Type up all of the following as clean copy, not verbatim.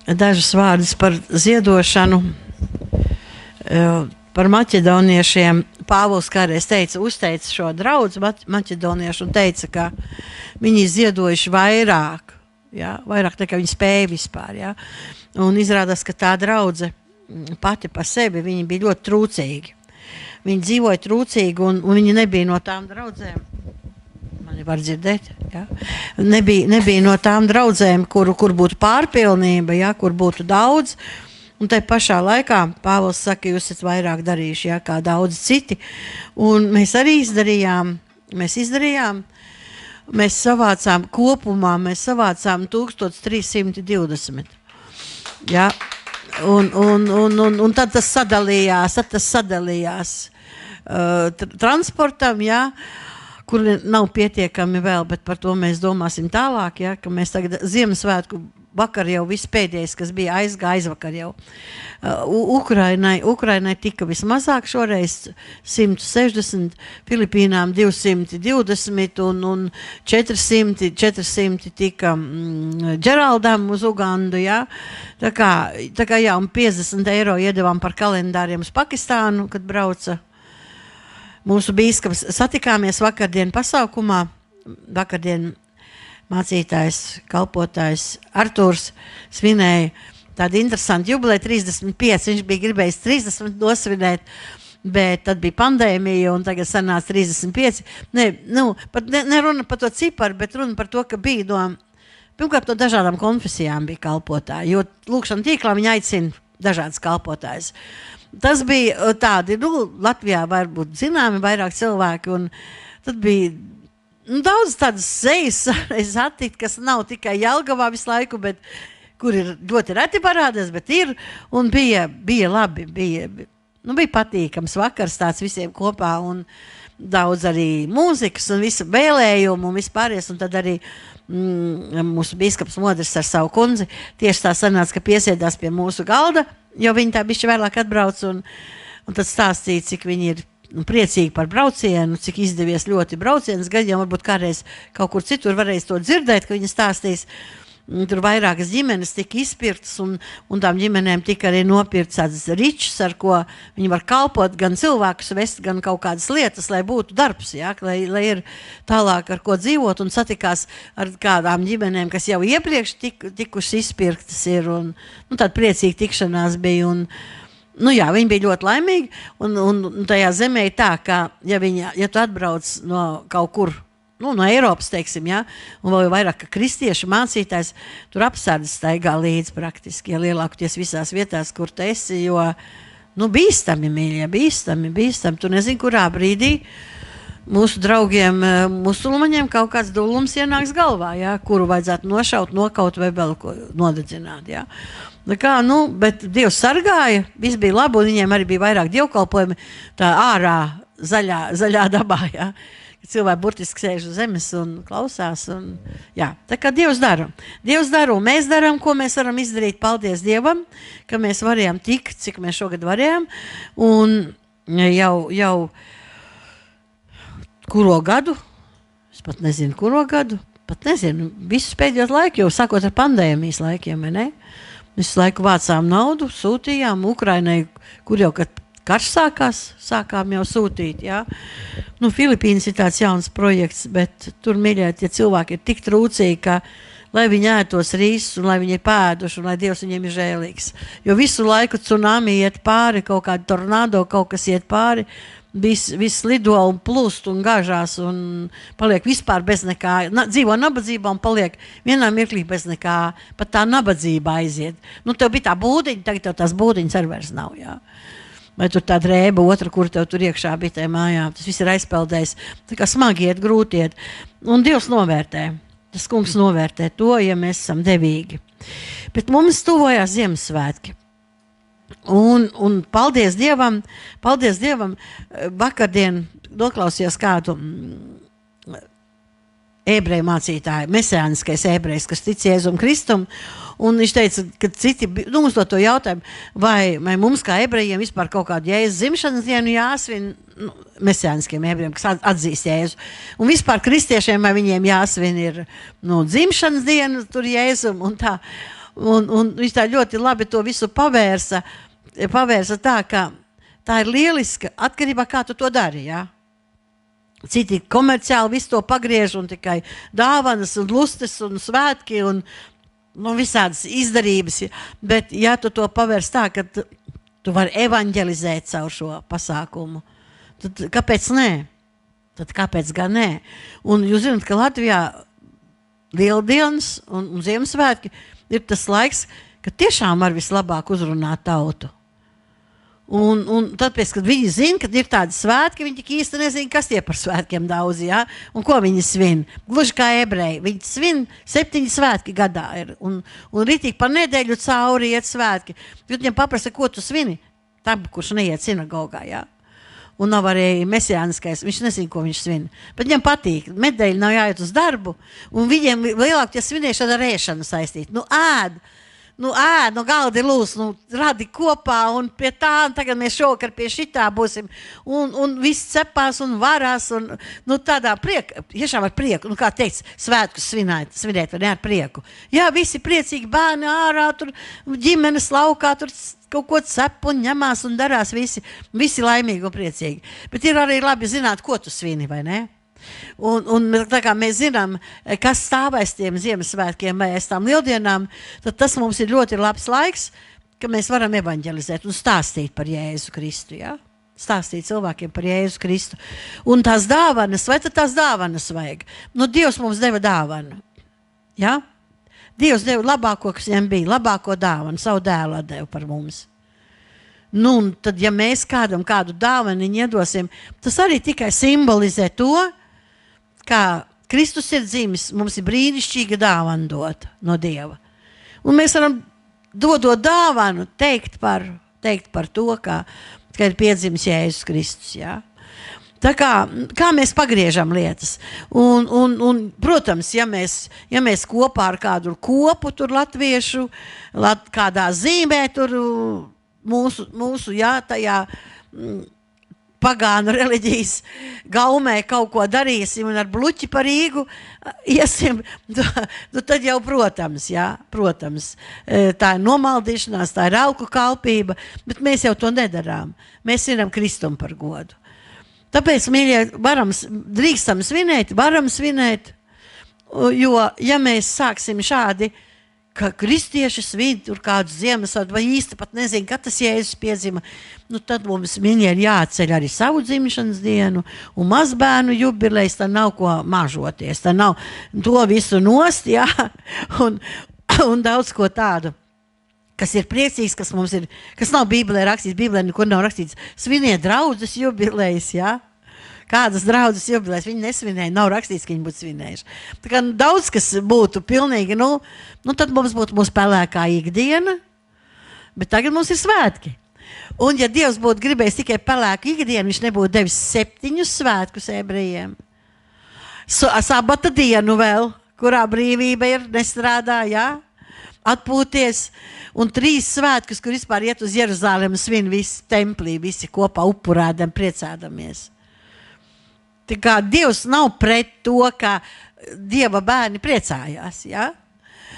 dažus vārdus par ziedošanu, par maķedoniešiem. Pāvils kādreiz uzteica šo draudzi maķedoniešu un teica, ka viņi ziedojuši vairāk, ja, vairāk nekā viņi spēja vispār. Ja. Un izrādās, ka tā draudze pati pa sevi, viņi bija ļoti trūcīgi. Viņi dzīvoja trūcīgi un viņi nebija no tām draudzēm. Mani var dzirdēt, ja? Nebija no tām draudzēm, kur būtu pārpilnība, ja? Kur būtu daudz. Un tai pašā laikā Pāvils saka, jūs esat vairāk darījuši, ja? Kā daudz citi. Un mēs arī izdarījām. Mēs savācām kopumā, 1320. Ja? Un tad tas sadalījās transportam, ja? Kur nav pietiekami vēl, bet par to mēs domāsim tālāk, ja, ka mēs tagad Ziemassvētku vakar jau viss pēdējais, kas bija aizvakar jau. Ukrainai tika vismazāk šoreiz 160, Filipīnām 220 un 400 tika Džeraldam uz Ugandu, ja. Tā kā jā, un 50 eiro iedevām par kalendāriem uz Pakistānu, kad brauca. Mūsu bīskaps satikāmies vakardien pasaukumā. Vakardien mācītājs, kalpotājs Artūrs svinēja tādu interesantu jubileju 35. Viņš bija gribējis 30 nosvinēt, bet tad bija pandēmija un tagad sanāca 35. Ne runa par to ciparu, bet runa par to, ka bija pirmkārt no dažādām konfesijām bija kalpotāji, jo lūkšana tīklā viņi aicina dažādas kalpotājs. Tas bija tādi, Latvijā varbūt zināmi vairāk cilvēki, un tad bija daudz tādas sejas attikt, kas nav tikai Jelgavā visu laiku, bet kur ir ļoti reti parādās, bet ir, un bija labi, bija patīkams vakars tāds visiem kopā, un daudz arī mūzikas, un visu vēlējumu, un vispāries, un tad arī mūsu bīskaps Modris ar savu kundzi tieši tā sanāca, ka piesēdās pie mūsu galda, jo viņi tā bišķi vēlāk atbrauc un tad stāstīja, cik viņi ir priecīgi par braucienu, cik izdevies ļoti braucienas, gadiem varbūt kādreiz kaut kur citur varēs to dzirdēt, ka viņi stāstīs. Tur vairākas ģimenes tika izpirktas un tām ģimenēm tika arī nopirkts tāds ričs, ar ko viņi var kalpot gan cilvēkus vest, gan kaut kādas lietas, lai būtu darbs, ja, lai ir tālāk ar ko dzīvot, un satikās ar kādām ģimenēm, kas jau iepriekš tikuši izpirktas ir, un tāda priecīga tikšanās bija, un jā, viņi bija ļoti laimīgi, un tajā zemē ir tā, ka ja tu atbrauc no kaut kur, no Eiropas, teiksim, ja, un vēl vairāk, ka kristiešu mācītājs tur apsardzes staigā līdz praktiski, ja lielākoties visās vietās, kur tu esi, jo, bīstami, mīļie, bīstami, tu nezini, kurā brīdī mūsu draugiem, musulmaņiem kaut kāds dulums ienāks galvā, ja, kuru vajadzētu nošaut, nokaut vai vēl ko nodedzināt, ja. Bet Dievs sargāja, viss bija labi, un viņiem arī bija vairāk dievkalpojumi tā ārā zaļā dabā, ja. Cilvēki burtiski sēž uz zemes un klausās. Jā, tā kā Dievs dara, un mēs darām, ko mēs varam izdarīt. Paldies Dievam, ka mēs varējām tikt, cik mēs šogad varējām. Un jau kuro gadu, es pat nezinu, visus pēdējos laikus, jau sākot ar pandēmijas laikiem, vai ne? Visu laiku vācām naudu, sūtījām Ukrainai, kur jau karš sākām jau sūtīt, jā. Filipīnas ir tāds jauns projekts, bet tur, mīļie, tie cilvēki ir tik trūcīgi, ka lai viņi ētos rīsus un lai viņi ir pēduši un lai Dievs viņiem ir žēlīgs. Jo visu laiku tsunami iet pāri, kaut kāda tornado, kaut kas iet pāri, viss lido un plūst un gāžās un paliek vispār bez nekā, dzīvo nabadzībā un paliek vienā mirklī bez nekā, pat tā nabadzība aiziet. Tev bija tā būdiņa, tagad tev tās būdiņas arī vairs nav, jā. Vai tur tā drēba, otra, kur tev tur iekšā bija tajā mājā. Tas viss ir aizpeldējis. Tā kā smagi iet, grūti iet. Un Dievs novērtē. Tas kungs novērtē to, ja mēs esam devīgi. Bet mums tuvojās Ziemassvētki. Un paldies Dievam, vakardien noklausījos kādu ebreju mācītāju, mesēniskais ebrejs, kas tic Jēzum Kristum, un viņš teica, ka citi, uzdot to jautājumu, vai mums kā ebrejiem vispār kaut kādu Jēzus dzimšanas dienu jāsvin, mesēniskiem ebrejiem, kas atzīst Jēzu, un vispār kristiešiem, vai viņiem jāsvin ir, dzimšanas dienu tur Jēzum, un tā. un viņš tā ļoti labi to visu pavērsa tā, ka tā ir lieliska atkarībā, kā tu to dari, jā. Citi komerciāli visu to pagriež un tikai dāvanas un lustes un svētki un visādas izdarības, bet ja tu to pavērs tā, ka tu vari evanģelizēt caur šo pasākumu, tad kāpēc nē? Tad kāpēc gan nē? Un jūs zināt, ka Latvijā Lieldienas un Ziemassvētki ir tas laiks, ka tiešām var vislabāk uzrunāt tautu. Un tāpēc, kad viņi zina, kad ir tādi svētki, viņi tik īsti nezina, kas tie par svētkiem daudz, jā, un ko viņi svin. Gluži kā ebreji, viņi svin 7 svētki gadā ir, un ritīgi pa nedēļu cauri iet svētki. Jūs viņam paprasa, ko tu svini? Tam, kurš neiet sinagogā, jā. Un nav arī mesijāniskais, viņš nezina, ko viņš svin. Bet viņam patīk, nedēļa nav jāiet uz darbu, un viņiem lielāk tie svinēšana ar ēšanu saistīt. Ēd no galdi lūs, radi kopā, un pie tā, un tagad mēs šokar pie šitā būsim, un viss cepās un varās, un tādā tiešām ar prieku, kā teikts, svētkus svinēt, vai ne ar prieku. Jā, visi priecīgi, bērni ārā, tur ģimenes laukā, tur kaut ko cep un ņemās un darās visi laimīgi un priecīgi. Bet ir arī labi zināt, ko tu svini, vai ne? Un tā kā mēs zinām, kas stāv aiz tiem Ziemassvētkiem vai aiz tām Lieldienām, tad tas mums ir ļoti labs laiks, ka mēs varam evanģelizēt un stāstīt par Jēzu Kristu, ja? Stāstīt cilvēkiem par Jēzu Kristu. Un tās dāvanas, vai tad tās dāvanas vajag? Dievs mums deva dāvanu, ja? Dievs deva labāko, kas viņam bija, labāko dāvanu, savu dēlu atdeva par mums. Un tad, ja mēs kādam kādu dāvaniņu iedosim, tas arī tikai simbolizē to, kā Kristus ir dzimis, mums ir brīnišķīga dāvana dota no Dieva. Un mēs varam dodot dāvanu teikt par to, ka ir piedzimis Jēzus Kristus, jā. Tā kā mēs pagriežam lietas. Un protams, ja mēs kopā ar kādu kopu tur latviešu, kādā zīmē tur mūsu jā, tajā pagānu reliģijas gaumē kaut ko darīsim un ar bluķi par Rīgu iesim, tad jau, protams, tā ir nomaldīšanās, tā ir alku kalpība, bet mēs jau to nedarām. Mēs svinam Kristum par godu. Tāpēc, mīļie, drīkstam svinēt, varam svinēt, jo, ja mēs sāksim šādi, ka kristieši svin tur kādu Ziemassvētku vai īsti pat nezinu, kad tas Jēzus piedzima, tad mums mīļie ir jāceļ arī savu dzimšanas dienu un mazbērnu jubilejas, tā nav ko mažoties, tā nav to visu nost, jā, un daudz ko tādu, kas ir priecīgs, kas mums ir, kas nav Bībelē rakstīts, Bībelē nekur nav rakstīts, sviniet draudzes jubilejas, jā. Kādas draudzes jubilejas, viņi nesvinēja, nav rakstīts, ka viņi būtu svinējuši. Tā kā daudz, kas būtu pilnīgi, tad mums būtu mūsu pelēkā ikdiena, bet tagad mums ir svētki. Un ja Dievs būtu gribējis tikai pelēku ikdienu, viņš nebūtu devis 7 svētkus ebrejiem. Sabata dienu vēl, kurā brīvība ir, nestrādā, jā, atpūties, un 3 svētkus, kur vispār iet uz Jeruzalemi, svin visi templī, visi kopā upurādam, priecādamies. Tā kā Dievs nav pret to, ka Dieva bērni priecājās, ja?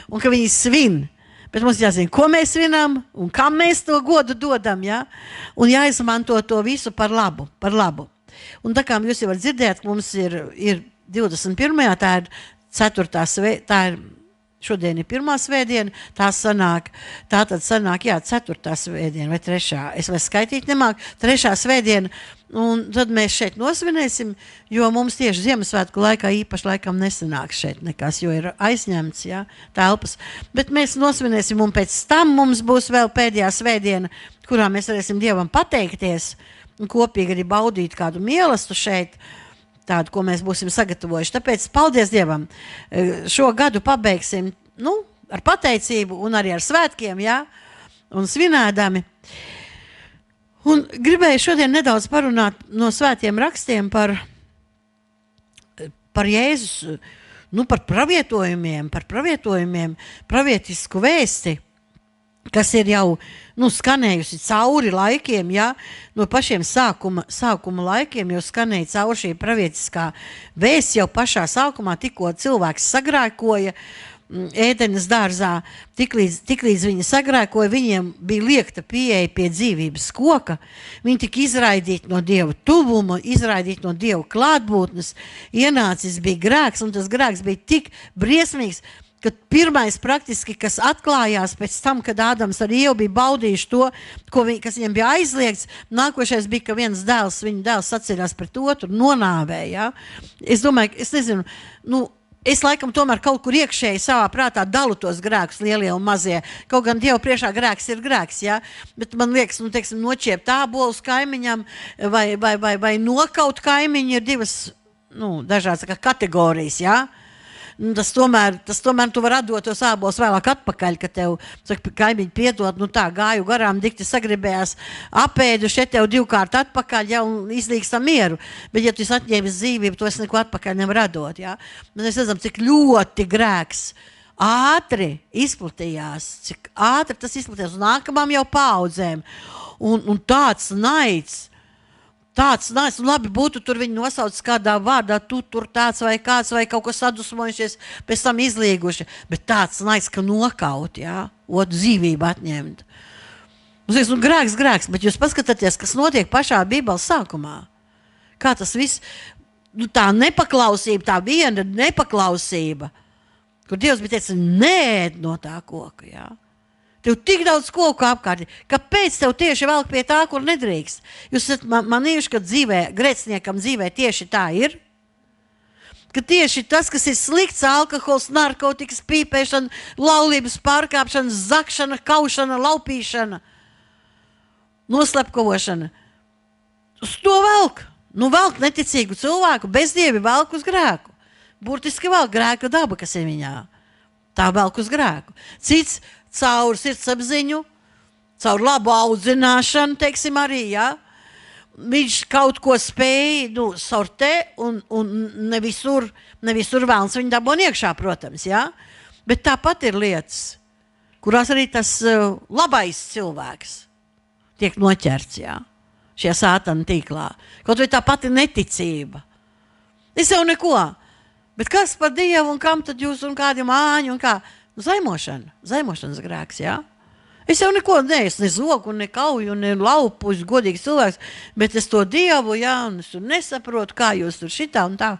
Un ka viņi svin. Bet mums jāzina, ko mēs svinam un kam mēs to godu dodam, ja? Un jāizmanto to visu par labu. Un tā kā jūs jau varat dzirdēt, mums ir 21. tā ir 4. tā ir šodien ir 1. svētdiena, tā tad sanāk, jā, 4. svētdiena vai 3. Es vai skaitīt nemāk, 3. svētdiena, un tad mēs šeit nosvinēsim, jo mums tieši Ziemassvētku laikā īpaši laikam nesanāks šeit nekas, jo ir aizņemts, jā, telpas. Bet mēs nosvinēsim, un pēc tam mums būs vēl pēdējā svētdiena, kurā mēs varēsim Dievam pateikties, un kopīgi arī baudīt kādu mīlestību šeit, tādu, ko mēs būsim sagatavojuši. Tāpēc paldies Dievam. Šo gadu pabeigsim, ar pateicību un arī ar svētkiem, jā, un svinēdami. Un gribēju šodien nedaudz parunāt no svētiem rakstiem par Jēzus, par pravietojumiem, pravietisku vēsti, kas ir jau skanējusi cauri laikiem, ja? No pašiem sākuma laikiem jau skanēja cauri šī pravietiskā vēsts jau pašā sākumā, tikko cilvēks sagrēkoja, Ēdenes dārzā, tiklīdz viņi sagrēkoja, viņiem bija liekta pieeja pie dzīvības koka, viņi tika izraidīti no Dieva tuvuma, izraidīti no Dieva klātbūtnes, ienācis bija grēks, un tas grēks bija tik briesmīgs, ka pirmais praktiski, kas atklājās pēc tam, kad Ādams ar Ievu bija baudījuši to, kas viņam bija aizliegts, nākošais bija, ka viens dēls, viņa dēls saceļās pret otru, nonāvēja. Ja? Es domāju, es nezinu, es laikam tomēr kaut kur iekšēji savā prātā dalu tos grēkus, lielie un mazie. Kaut gan Dievu priekšā grēks ir grēks, ja? Bet man liekas, noķiept ābolus kaimiņam vai nokaut kaimiņu ir divas, dažādas kategorijas, ja? Tas tomēr tu var atdot tos ābolus vēlāk atpakaļ, ka tev, kaimiņi piedod, tā gāju garām, dikti sagribējās apēdu, šeit tev 2 kārt atpakaļ, ja, un izlīgstam mieru. Bet, ja tu esi atņēmis dzīvību, to es neko atpakaļ nevar atdot, ja. Mēs redzam, cik ļoti grēks ātri izplatījās, cik ātri tas izplatījās uz nākamām jau paaudzēm. Un tāds naids, un labi būtu tur viņi nosauc kādā vārdā, tu tur tāds vai kāds vai kaut ko sadusmojušies, pēc tam izlieguši, bet tāds naids, ka nokaut, jā, otru dzīvību atņemt. Grēks, bet jūs paskatāties, kas notiek pašā Bībeles sākumā. Kā tas viss, tā nepaklausība, tā viena nepaklausība, kur Dievs bija teicis, neēd no tā koka, jā. Tev tik daudz koku apkārt. Kāpēc tev tieši velk pie tā, kur nedrīkst? Jūs esat manījuši, ka grēciniekam dzīvē tieši tā ir? Ka tieši tas, kas ir slikts, alkohols, narkotikas, pīpēšana, laulības pārkāpšana, zakšana, kaušana, laupīšana, noslepkavošana. Uz to velk. Velk neticīgu cilvēku, bezdievi velk uz grēku. Burtiski velk grēka daba, kas ir viņā. Tā velk uz grēku. Cits caur sirdsapziņu, caur labu audzināšanu, teiksim arī, ja? Viņš kaut ko spēja, sortē, un ne visur vēlns viņu dabon iekšā, protams, ja? Bet tāpat ir lietas, kurās arī tas labais cilvēks tiek noķerts, ja? Šajā sātana tīklā. Kaut vai tā pati neticība. Es jau neko. Bet kas par Dievu un kam tad jūs un kādi māņi un kā? Zaimošanas grēks, jā. Es jau neko es ne zogu, ne kauju, ne laupu, es godīgs cilvēks, bet es to Dievu, jā, un es tur nesaprotu, kā jūs tur šitā un tā.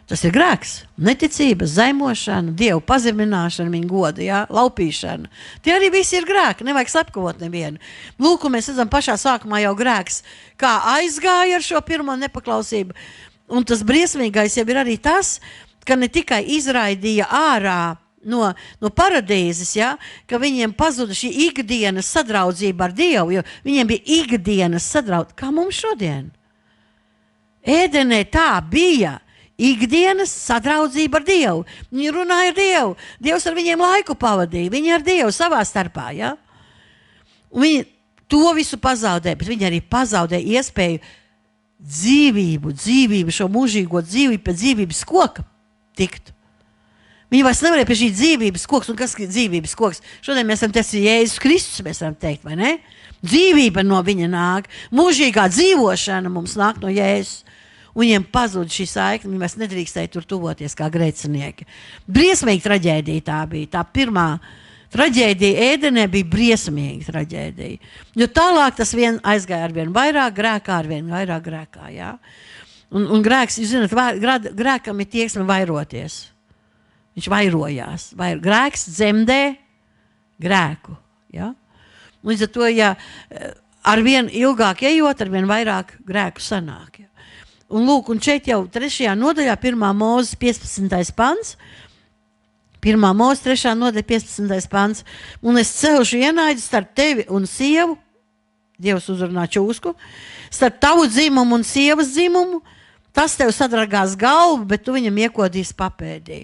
Tas ir grēks, neticība, zaimošana, Dievu pazemināšana, viņa goda, jā, laupīšana. Tie arī visi ir grēki, nevajag slepkavot nevienu. Lūk, mēs redzam pašā sākumā jau grēks, kā aizgāja ar šo pirmo nepaklausību. Un tas briesmīgais jau ir arī tas, ka ne tikai izraidīja ārā no paradīzes, ja, ka viņiem pazuda šī ikdienas sadraudzība ar Dievu, jo viņiem bija ikdienas sadraudzība. Kā mums šodien? Ēdenē tā bija ikdienas sadraudzība ar Dievu. Viņi runāja ar Dievu. Dievs ar viņiem laiku pavadīja. Viņi ar Dievu savā starpā. Ja? Un viņi to visu pazaudēja, bet viņi arī pazaudēja iespēju dzīvību, šo mūžīgo dzīvību pēc dzīvības koka tikt. Viņi vairs nevarēja pie šī dzīvības koks, un kas ir dzīvības koks? Šodien mēs varam teikt, Jēzus Kristus, mēs varam teikt, vai ne? Dzīvība no viņa nāk, mūžīgā dzīvošana mums nāk no Jēzus. Un viņiem pazūd šī saikne, viņi vairs nedrīkstēja tur tuvoties kā grēcinieki. Briesmīga traģēdija tā bija, tā pirmā traģēdija Ēdenē bija briesmīga traģēdija. Jo tālāk tas vien aizgāja ar vien vairāk grēkā, jā. Un grēks, jūs zināt, grēkam ir tieksme vairoties. Viņš vairojās. Grēks dzemdē grēku. Ja? Līdz ar to, ja ar vien ilgāk ejot, ar vien vairāk grēku sanāk. Ja? Un lūk, un šeit jau 3. nodaļā, 1. Mūzes 15. pants, 1. Mūzes 3. nodaļa 15. pants, un es celšu ienaidi starp tevi un sievu, Dievs uzrunā čūsku, starp tavu dzimumu un sievas dzimumu, tas tev sadragās galvu, bet tu viņam iekodīs papēdī.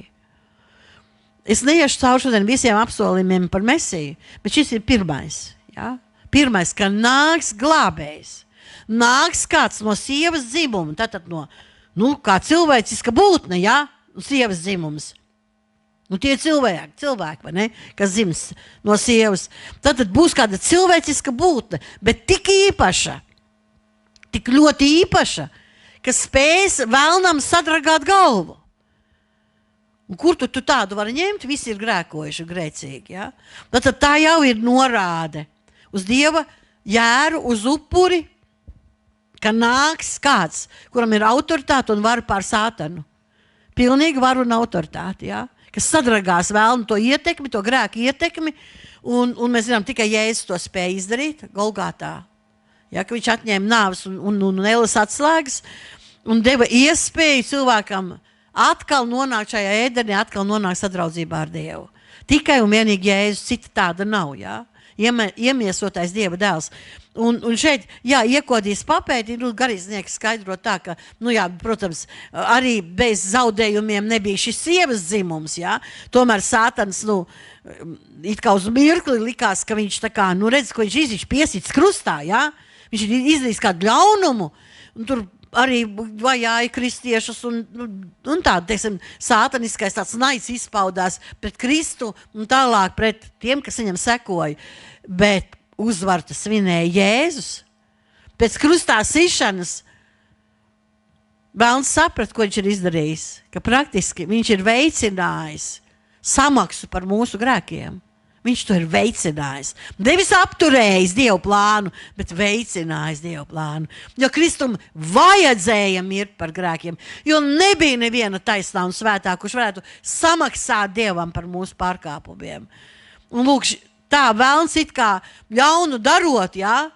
Es neiešu cauri šodien visiem apsolījumiem par Mesiju, bet šis ir pirmais. Ja? Pirmais, ka nāks glābējs. Nāks kāds no sievas dzimuma, tātad kā cilvēciska būtne, ja? Sievas dzimums. Tie cilvēki, vai ne? Kas dzims no sievas. Tātad būs kāda cilvēciska būtne, bet tik īpaša, tik ļoti īpaša, ka spēs vēlnam sadragāt galvu. Un kur tu tādu vari ņemt? Visi ir grēkojuši, grēcīgi. Ja? Tad tā jau ir norāde uz Dieva jēru, uz upuri, ka nāks kāds, kuram ir autoritāte un var pār Sātanu. Pilnīgi var un autoritāte, ja? Kas sadragās vēlnu to ietekmi, to grēku ietekmi, un mēs zinām, tikai Jēzus to spēja izdarīt Golgātā. Ja, ka viņš atņēma nāves un Ēles atslēgas un deva iespēju cilvēkam atkal nonākt šajā ēdenī, atkal nonākt sadraudzībā ar Dievu. Tikai un vienīgi Jēzus, cita tāda nav, ja? Iemiesotais Dieva dēls. Un šeit, iekodīs papēti, garīdznieki skaidro tā, ka, protams, arī bez zaudējumiem nebija šis sievas dzimums, ja? Tomēr Sātans, it kā uz mirkli likās, ka viņš tā kā, redz, ko viņš izdarīs piesits krustā, ja? Viņš ir izdarījis kādu ļaunumu, un tur arī vajāja kristiešus, un tāda, teiksim, sātaniskais tāds naids izpaudās pret Kristu un tālāk pret tiem, kas viņam sekoja. Bet uzvarta svinēja Jēzus. Pēc krustā sišanas Velns saprat, ko viņš ir izdarījis, ka praktiski viņš ir veicinājis samaksu par mūsu grēkiem. Viņš to ir veicinājis. Nevis apturējis Dievu plānu, bet veicinājis Dievu plānu. Jo Kristum vajadzēja mirt par grēkiem. Jo nebija neviena taisnā un svētā, kurš varētu samaksāt Dievam par mūsu pārkāpumiem. Un lūk, tā Velns it kā ļaunu darot, ja?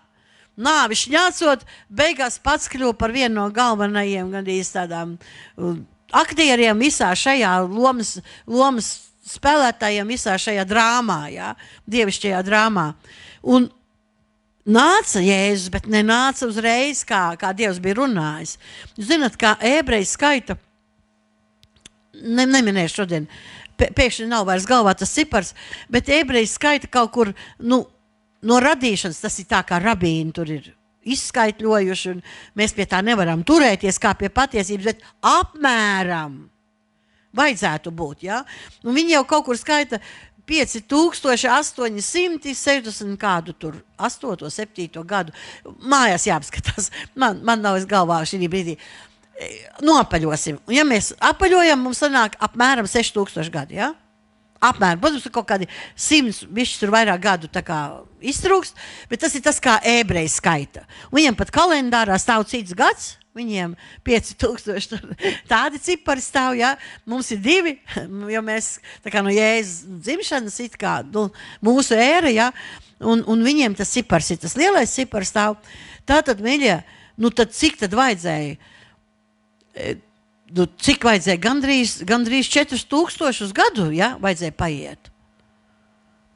Nāvi šņācot, beigās pats kļuva par vienu no galvenajiem gandrīz tādām aktieriem visā šajā lomas spēlētājiem visā šajā drāmā, ja? Dievišķajā drāmā. Un nāca Jēzus, bet nenāca uzreiz, kā Dievs bija runājis. Jūs zināt, kā ebreji skaita, neminēšu šodien, pēkšņi nav vairs galvā tas cipars, bet ebreji skaita kaut kur, no radīšanas, tas ir tā, kā rabīni tur ir izskaitļojuši, un mēs pie tā nevaram turēties kā pie patiesības, bet apmēram vajadzētu būt, ja? Un viņi jau kaut kur skaita 5860 kādu tur 8. 7. gadu. Mājās jāapskatās. Man nav galvā šī brīdī. Apaļosim. Un ja mēs apaļojam, mums sanāk apmēram 6000 gadu, ja? Apmēram. Protams, kaut kādi 100, bišķi tur vairāk gadu tā kā iztrūkst, bet tas ir tas, kā ebreji skaita. Un viņam pat kalendārā stāv cits gads, viņiem 5000 tādi cipari stāv, ja? Mums ir 2, jo mēs tā kā no Jēzus dzimšanas it kā, mūsu ēra, ja? Un viņiem tas cipars ir, tas lielais cipars stāv. Tātad, mīļie, tad cik tad vajadzēja? Cik vajadzēja? Gandrīz 4000 gadu, ja? Vajadzēja paiet.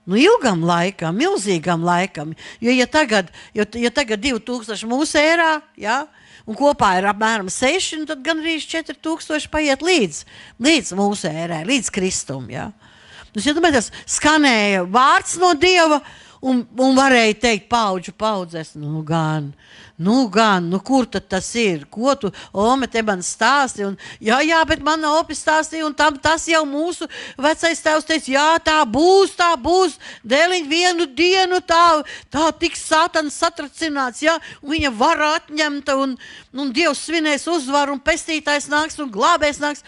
Ilgam laikam, milzīgam laikam, jo tagad 2000 mūsu ērā, ja? Un kopā ir apmēram 6, un tad gandrīz 4000 paiet līdz mūsu ērai, līdz Kristum. Ja? Tas skanēja vārds no Dieva, un varēja teikt paudžu paudzes, kur tad tas ir? Ko tu, Ome, te man stāsti? Un, jā, bet man opi stāstīja, un tas jau mūsu vecais tēvs teica, jā, tā būs, dēliņ vienu dienu, tā tiks Sātans satracināts, ja? Un viņa var atņemta, un Dievs svinēs uzvaru, un pestītājs nāks, un glābējs nāks.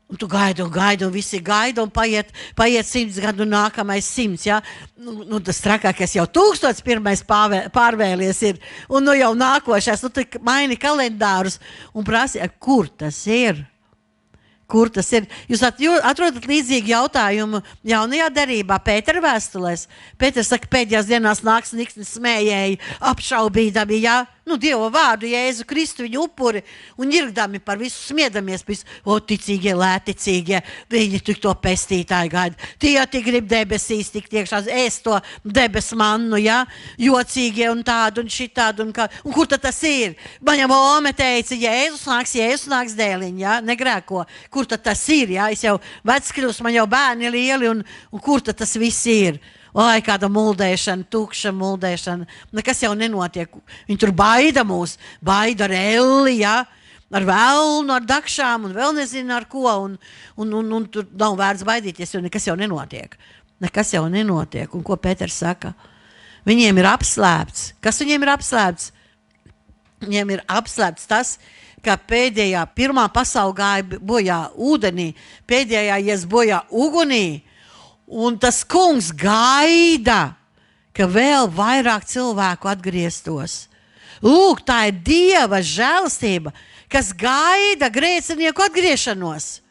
Un tu gaidi, un visi gaida, un paiet 100 gadu, nākamais 100, ja? Tas trakākais jau 1001 pārvēlies ir, un jau nākošais, tu maini kalendārus, un prasi, kur tas ir? Kur tas ir? Jūs atrodat līdzīgi jautājumu jaunajā derībā, Pētera vēstulēs. Pēters saka, pēdējās dienās nāks niksnis smējēji, apšaubīdami, ja? Dieva vārdu, Jēzu Kristu, viņu upuri, un ņirgdami par visu smiedamies, ticīgie, lēticīgie, viņi tik to pestītāju gaida. Tie tik grib debesīs, tik tiekšā ēst to debes mannu, ja? Jocīgie un tādu un šitādu un kā. Un kur tad tas ir? Man jau Ome teica, Jēzus nāks dēliņ, ja? Negrēko. Kur tad tas ir? Ja? Es jau vecs kļūst, man jau bērni lieli, un kur tad tas viss ir? Vai kāda muldēšana, tukša muldēšana, nekas jau nenotiek. Viņi tur baida mūs, baida ar elli, ja? Ar velnu, ar dakšām, un vēl nezinu ar ko, un tur nav vērts baidīties, jo nekas jau nenotiek. Nekas jau nenotiek. Un ko Pēters saka? Viņiem ir apslēpts. Kas viņiem ir apslēpts? Viņiem ir apslēpts tas, ka pirmā pasaule gāja bojā ūdenī, pēdējā ies bojā ugunī, un tas kungs gaida, ka vēl vairāk cilvēku atgrieztos. Lūk, tā ir Dieva žēlastība, kas gaida grēcinieku atgriešanos.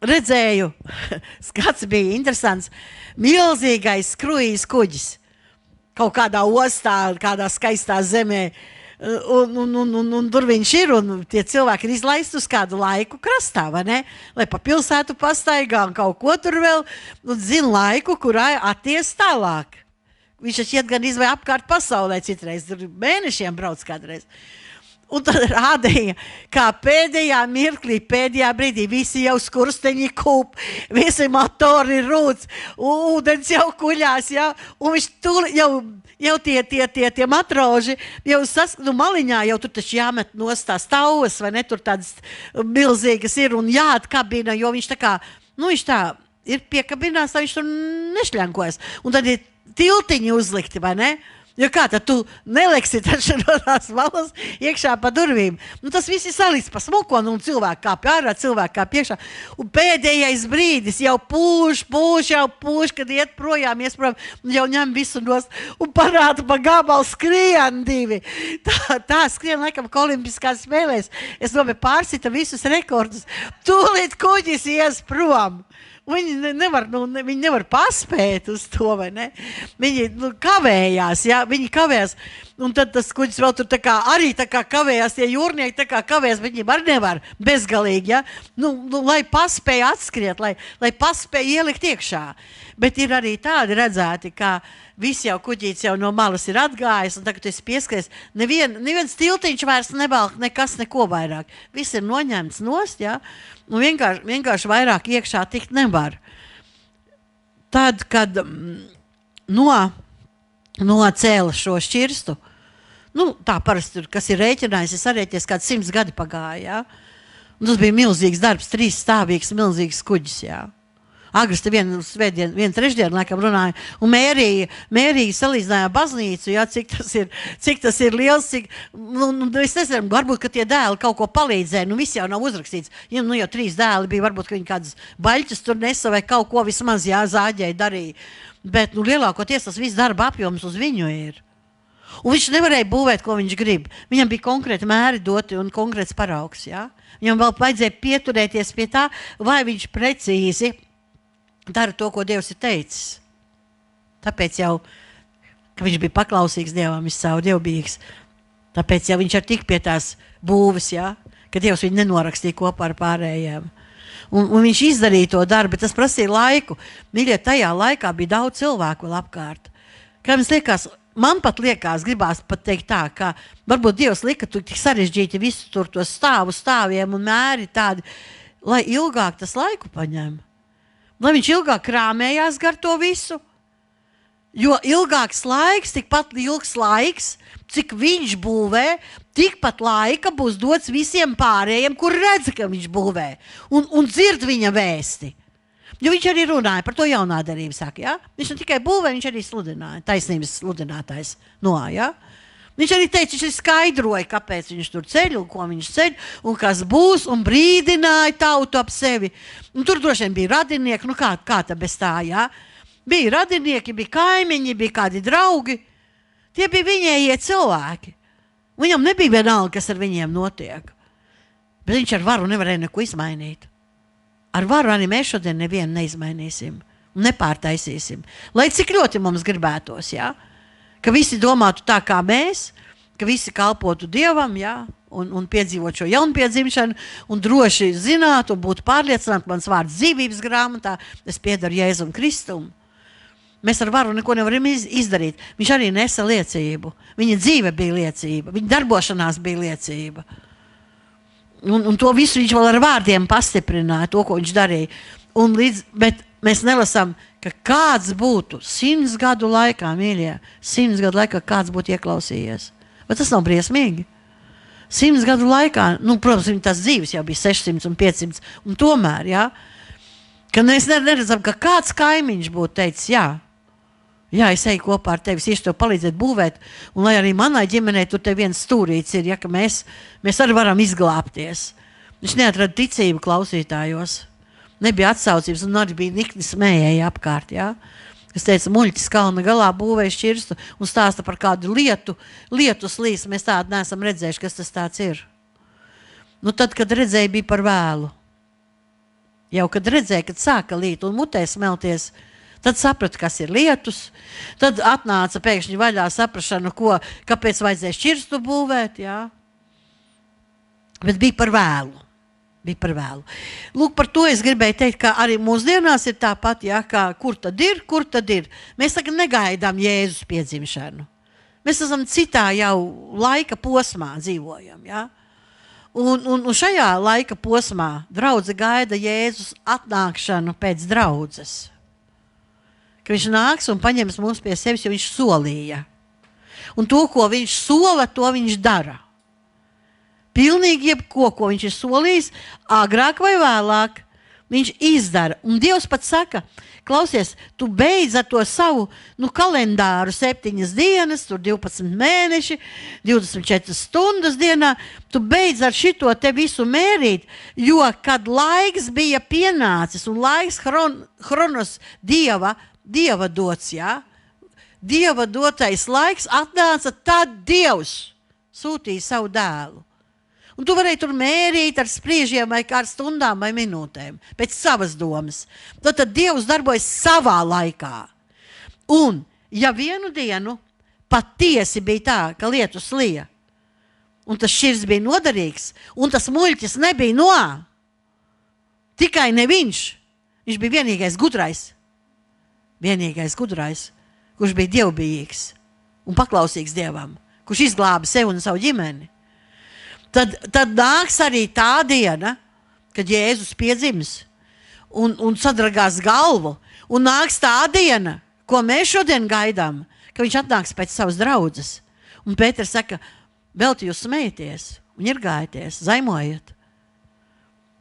Redzēju, skats bija interesants, milzīgais kruīzes kuģis kaut kādā ostā, kādā skaistā zemē, un tur viņš ir, un tie cilvēki ir izlaisti uz kādu laiku krastā, vai ne? Lai pa pilsētu pastaigā un kaut ko tur vēl, un zina laiku, kurā atties tālāk. Viņš iet gan izvēl apkārt pasaulē citreiz, tur mēnešiem brauc kādreiz. Un tad rādīja, kā pēdējā mirklī, pēdējā brīdī visi jau skursteņi kūp, visi motori rūc, ūdens jau kuļās, ja? Un viņš tur jau tie matroži, jau maliņā jau tur taču jāmet nost tās tauvas, vai ne, tur tādas milzīgas ir un jāatkabina, jo viņš tā kā, viņš tā ir piekabinās, tā viņš tur nešļankojas. Un tad ir tiltiņi uzlikti, vai ne? Jo kā, tad tu neliksi taču no tās malas iekšā pa durvīm. Tas viss ir salīdz pa smuko, un cilvēki kāp ārā, cilvēki kāp iekšā. Un pēdējais brīdis jau pūš, kad iet projām, un jau ņem visu nost un parāda pa gabalu skrien divi. Tā skrien laikam olimpiskās spēlēs. Es domāju, pārsita visus rekordus. Tūlīt kuģis ies prom. Viņi nevar paspēt uz to, vai ne? Viņi kavējās, jā, viņi kavējās. Un tad tas kuģis vēl tur arī kavējās, tie jūrnieki kavējās, bet viņi arī nevar bezgalīgi, ja? Lai paspēja atskriet, lai paspēja ielikt iekšā. Bet ir arī tādi redzēti, ka visi jau kuģīts jau no malas ir atgājis, un tagad tu esi pieskaries, neviens tiltiņš vairs nebalk, nekas, neko vairāk. Viss ir noņemts nost, ja? Un vienkārši vairāk iekšā tikt nevar. Tad, kad nocēla šo šķirstu, tā parasti, kas ir rēķinājis, es arēties kāds 100 gadi pagāja, ja? Un tas bija milzīgs darbs, 3 stāvīgs, milzīgs kuģis, jā. Agras te vienu trešdienu laikam runāja, un Mērija salīdzināja baznīcu, jā, cik tas ir liels, es nezinu, varbūt, ka tie dēli kaut ko palīdzēja, viss jau nav uzrakstīts, jau 3 dēli bija, varbūt, ka viņi kādas baļķus tur nesa vai kaut ko vismaz, jā, zāģēja darīja, bet, lielākoties tas viss darba apjoms uz viņu ir. Un viņš nevarēja būvēt, ko viņš grib. Viņam bija konkrēti mēri doti un konkrēts paraugs, jā. Viņam vēl vajadzēja pieturēties pie tā, vai viņš precīzi dara to, ko Dievs ir teicis. Tāpēc jau, ka viņš bija paklausīgs Dievam, viņš savu dievbijīgs. Tāpēc jau viņš ar tik pie tās būves, ja, ka Dievs viņu nenorakstīja kopā ar pārējiem. Un viņš izdarīja to darbu, bet tas prasīja laiku. Mīļie, tajā laikā bija daudz cilvēku vēl apkārt. Kā jums liekas, man pat liekas, gribās pat teikt tā, ka varbūt Dievs lika tu tik sarežģīti visu tur to stāviem un mēri tādi, lai ilgāk tas laiku paņem. Lai viņš ilgāk krāmējās gar to visu, jo ilgāks laiks, tikpat ilgs laiks, cik viņš būvē, tikpat laika būs dots visiem pārējiem, kur redz, ka viņš būvē, un dzird viņa vēsti. Jo viņš arī runāja par to jaunā darību, saka, ja? Viņš ne tikai būvē, viņš arī sludināja, taisnības sludinātājs Noā, ja? Viņš arī teica, viņš skaidroja, kāpēc viņš tur ceļ un ko viņš ceļ un kas būs un brīdināja tautu ap sevi. Un tur droši vien bija radinieki, kā tā bez tā, jā? Bija radinieki, bija kaimiņi, bija kādi draugi. Tie bija viņējie cilvēki. Viņam nebija vienalga, kas ar viņiem notiek. Bet viņš ar varu nevarēja neko izmainīt. Ar varu arī mēs šodien nevienu neizmainīsim un nepārtaisīsim. Lai cik ļoti mums gribētos, jā? Ka visi domātu tā kā mēs, ka visi kalpotu Dievam, jā, un piedzīvot šo jaunpiedzimšanu, un droši zinātu un būtu pārliecināti, mans vārds dzīvības grāmatā, es piedaru Jēzum Kristum. Mēs ar varu neko nevaram izdarīt. Viņš arī nesa liecību. Viņa dzīve bija liecība, viņa darbošanās bija liecība. Un to visu viņš vēl ar vārdiem pastiprināja, to, ko viņš darīja. Bet mēs nelasām, ka kāds būtu 100 gadu laikā, mīļie, 100 gadu laikā kāds būtu ieklausījies. Vai tas nav briesmīgi? 100 gadu laikā, protams, tās dzīves jau bija 600 un 500, un tomēr, jā, ka mēs neredzam, ka kāds kaimiņš būtu teicis, jā, Jā, es eju kopā ar tevi, es tev palīdzēt būvēt, un lai arī manai ģimenei tur te viens stūrīts ir, ja, ka mēs arī varam izglābties. Viņš neatrada ticību klausītājos. Nebija atsaucības, un arī bija nikni smējēji apkārt, jā. Es teicu, muļķis kalna galā būvēja šķirstu un stāsta par kādu lietus līs. Mēs tādu neesam redzējuši, kas tas tāds ir. Nu tad, kad redzēja, bija par vēlu. Jau kad redzēja, kad sāka līt un mutē smelties, tad sapratu, kas ir lietus. Tad atnāca pēkšņi vaļā saprašana, kāpēc vajadzēja šķirstu būvēt, jā. Bet bija par vēlu. Lūk, par to es gribēju teikt, ka arī mūsdienās ir tāpat, ja, kā kur tad ir. Mēs tagad negaidām Jēzus piedzimšanu. Mēs esam citā jau laika posmā dzīvojam, ja. Un šajā laika posmā draudze gaida Jēzus atnākšanu pēc draudzes. Ka viņš nāks un paņems mūs pie sevis, jo viņš solīja. Un to, ko viņš sola, to viņš dara. Pilnīgi jebko, ko viņš ir solījis, agrāk vai vēlāk, viņš izdara. Un Dievs pat saka, klausies, tu beidz ar to savu kalendāru 7 dienas, tur 12 mēneši, 24 stundas dienā, tu beidz ar šito te visu mērīt, jo kad laiks bija pienācis un laiks Hronos Dieva dots, jā, Dieva dotais laiks atnāca, tad Dievs sūtīja savu dēlu. Un tu varēji tur mērīt ar spriežiem vai ar stundām vai minūtēm, pēc savas domas. Tad Dievs darbojas savā laikā. Un, ja vienu dienu patiesi bija tā, ka lietus lija, un tas šķirs bija noderīgs, un tas muļķis nebija tikai ne viņš bija vienīgais gudrais, kurš bija dievbijīgs un paklausīgs Dievam, kurš izglāba sevi un savu ģimeni. Tad nāks arī tā diena, kad Jēzus piedzims un sadragās galvu, un nāks tā diena, ko mēs šodien gaidām, ka viņš atnāks pēc savas draudzes. Un Pēters saka, velti jūs smējaties un ņirgājieties, zaimojiet.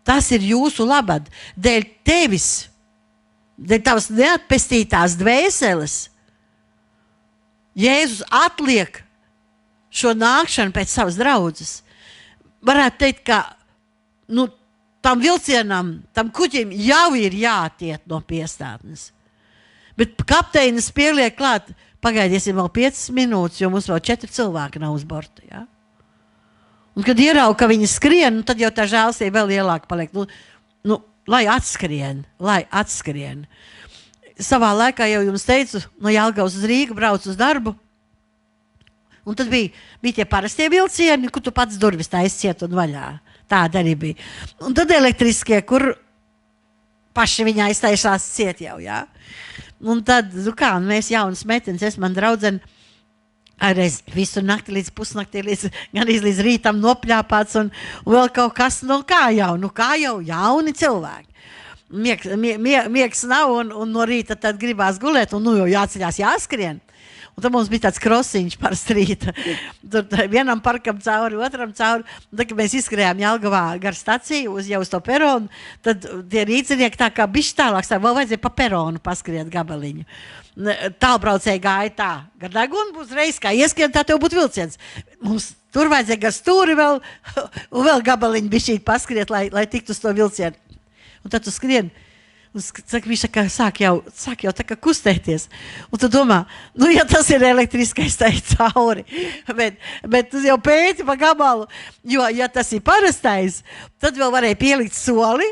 Tas ir jūsu labad, dēļ tevis, dēļ tavas neatpestītās dvēseles. Jēzus atliek šo nākšanu pēc savas draudzes. Varētu teikt, ka tam vilcienam, tam kuģim jau ir jātiet no piestātnes. Bet kapteinis pieliek klāt, pagaidiesim vēl 5 minūtes, jo mums vēl 4 cilvēki nav uz borta. Ja? Un kad ierauga, ka viņi skrien, tad jau tā žēlstība vēl lielāka paliek. Lai atskrien. Savā laikā jau jums teicu, no Jelgavas uz Rīgu brauc uz darbu. Un tad bija tie parastie vilcieni, kur tu pats durvis taisciet un vaļā. Tāda arī bija. Un tad elektriskie, kur paši viņi aiztaisās ciet jau, jā. Un tad, mēs jaunas meitenes, man draudzene, reiz visu nakti līdz pusnaktī, gan līdz rītam nopļāpāts un vēl kaut kas, kā jau jauni cilvēki. Miegs nav un no rīta tad gribās gulēt un jau jāceļās, jāskrien. Un tad mums bija tāds krosiņš par strīta. Tur vienam parkam cauri, otram cauri. Un tad, kad mēs izskrējām Jelgavā gar staciju uz to peronu, tad tie rīcinieki tā kā bišķi tālāk sāk, vēl vajadzēja pa peronu paskriet gabaliņu. Tālbraucēji gāja tā. Gar degunu būs reiz, kā ieskrien, tā tev būtu vilciens. Mums tur vajadzēja gar stūri vēl, un vēl gabaliņu bišķīt paskriet, lai tiktu uz to vilcienu. Un tad tu skrien. Un viņš sāk jau tā kā kustēties. Un tu domā, ja tas ir elektriskais, tā ir cauri. Bet tu jau pēti pa gabalu, jo, ja tas ir parastais, tad vēl varēja pielikt soli,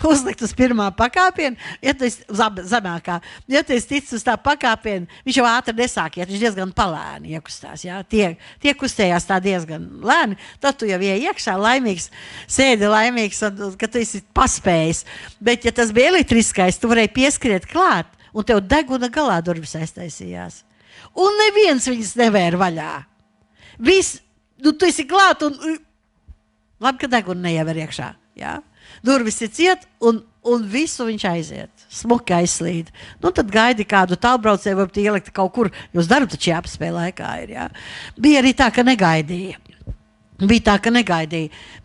uzlikt uz pirmā pakāpiena, ja tu esi zemākā. Ja tu esi ticis uz tā pakāpiena, viņš jau ātri nesāk iet, viņš diezgan palēni iekustās. Ja? Tie kustējās tā diezgan lēni, tad tu jau iekšā laimīgs, sēdi laimīgs, un ka tu esi paspējis. Bet, ja tas bija elektriskais, tu varēji pieskriet klāt, un tev deguna galā durvis aiztaisījās. Un neviens viņas nevēra vaļā. Tu esi klāt, un labi, ka deguna neiever iekšā. Ja? Durvis ir ciet, un visu viņš aiziet. Smuki aizslīd. Tad gaidi kādu tālbraucēju, varbūt ielikt kaut kur, jo darbu taču jāpaspēj laikā ir. Ja? Bija arī tā, ka negaidīja.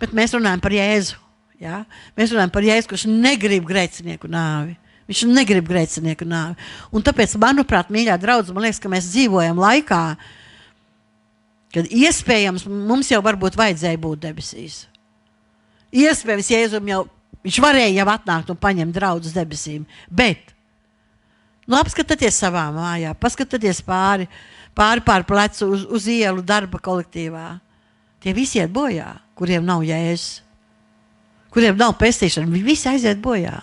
Bet mēs runājam par Jēzu. Ja? Mēs runājam par Jēzu, kurš negrib grēcinieku nāvi. Viņš negrib grēcinieku nāvi. Un tāpēc, manuprāt, mīļā draudze, man liekas, ka mēs dzīvojam laikā, kad iespējams mums jau varbūt vajadzēja būt debesīs. Iespējams, Jēzum jau, viņš varēja jau atnākt un paņemt draudzes debesīm, bet, apskatieties savā mājā, paskatieties pāri plecu uz ielu darba kolektīvā. Tie visi iet bojā, kuriem nav Jēzus, kuriem nav pestīšana, viņi visi aiziet bojā.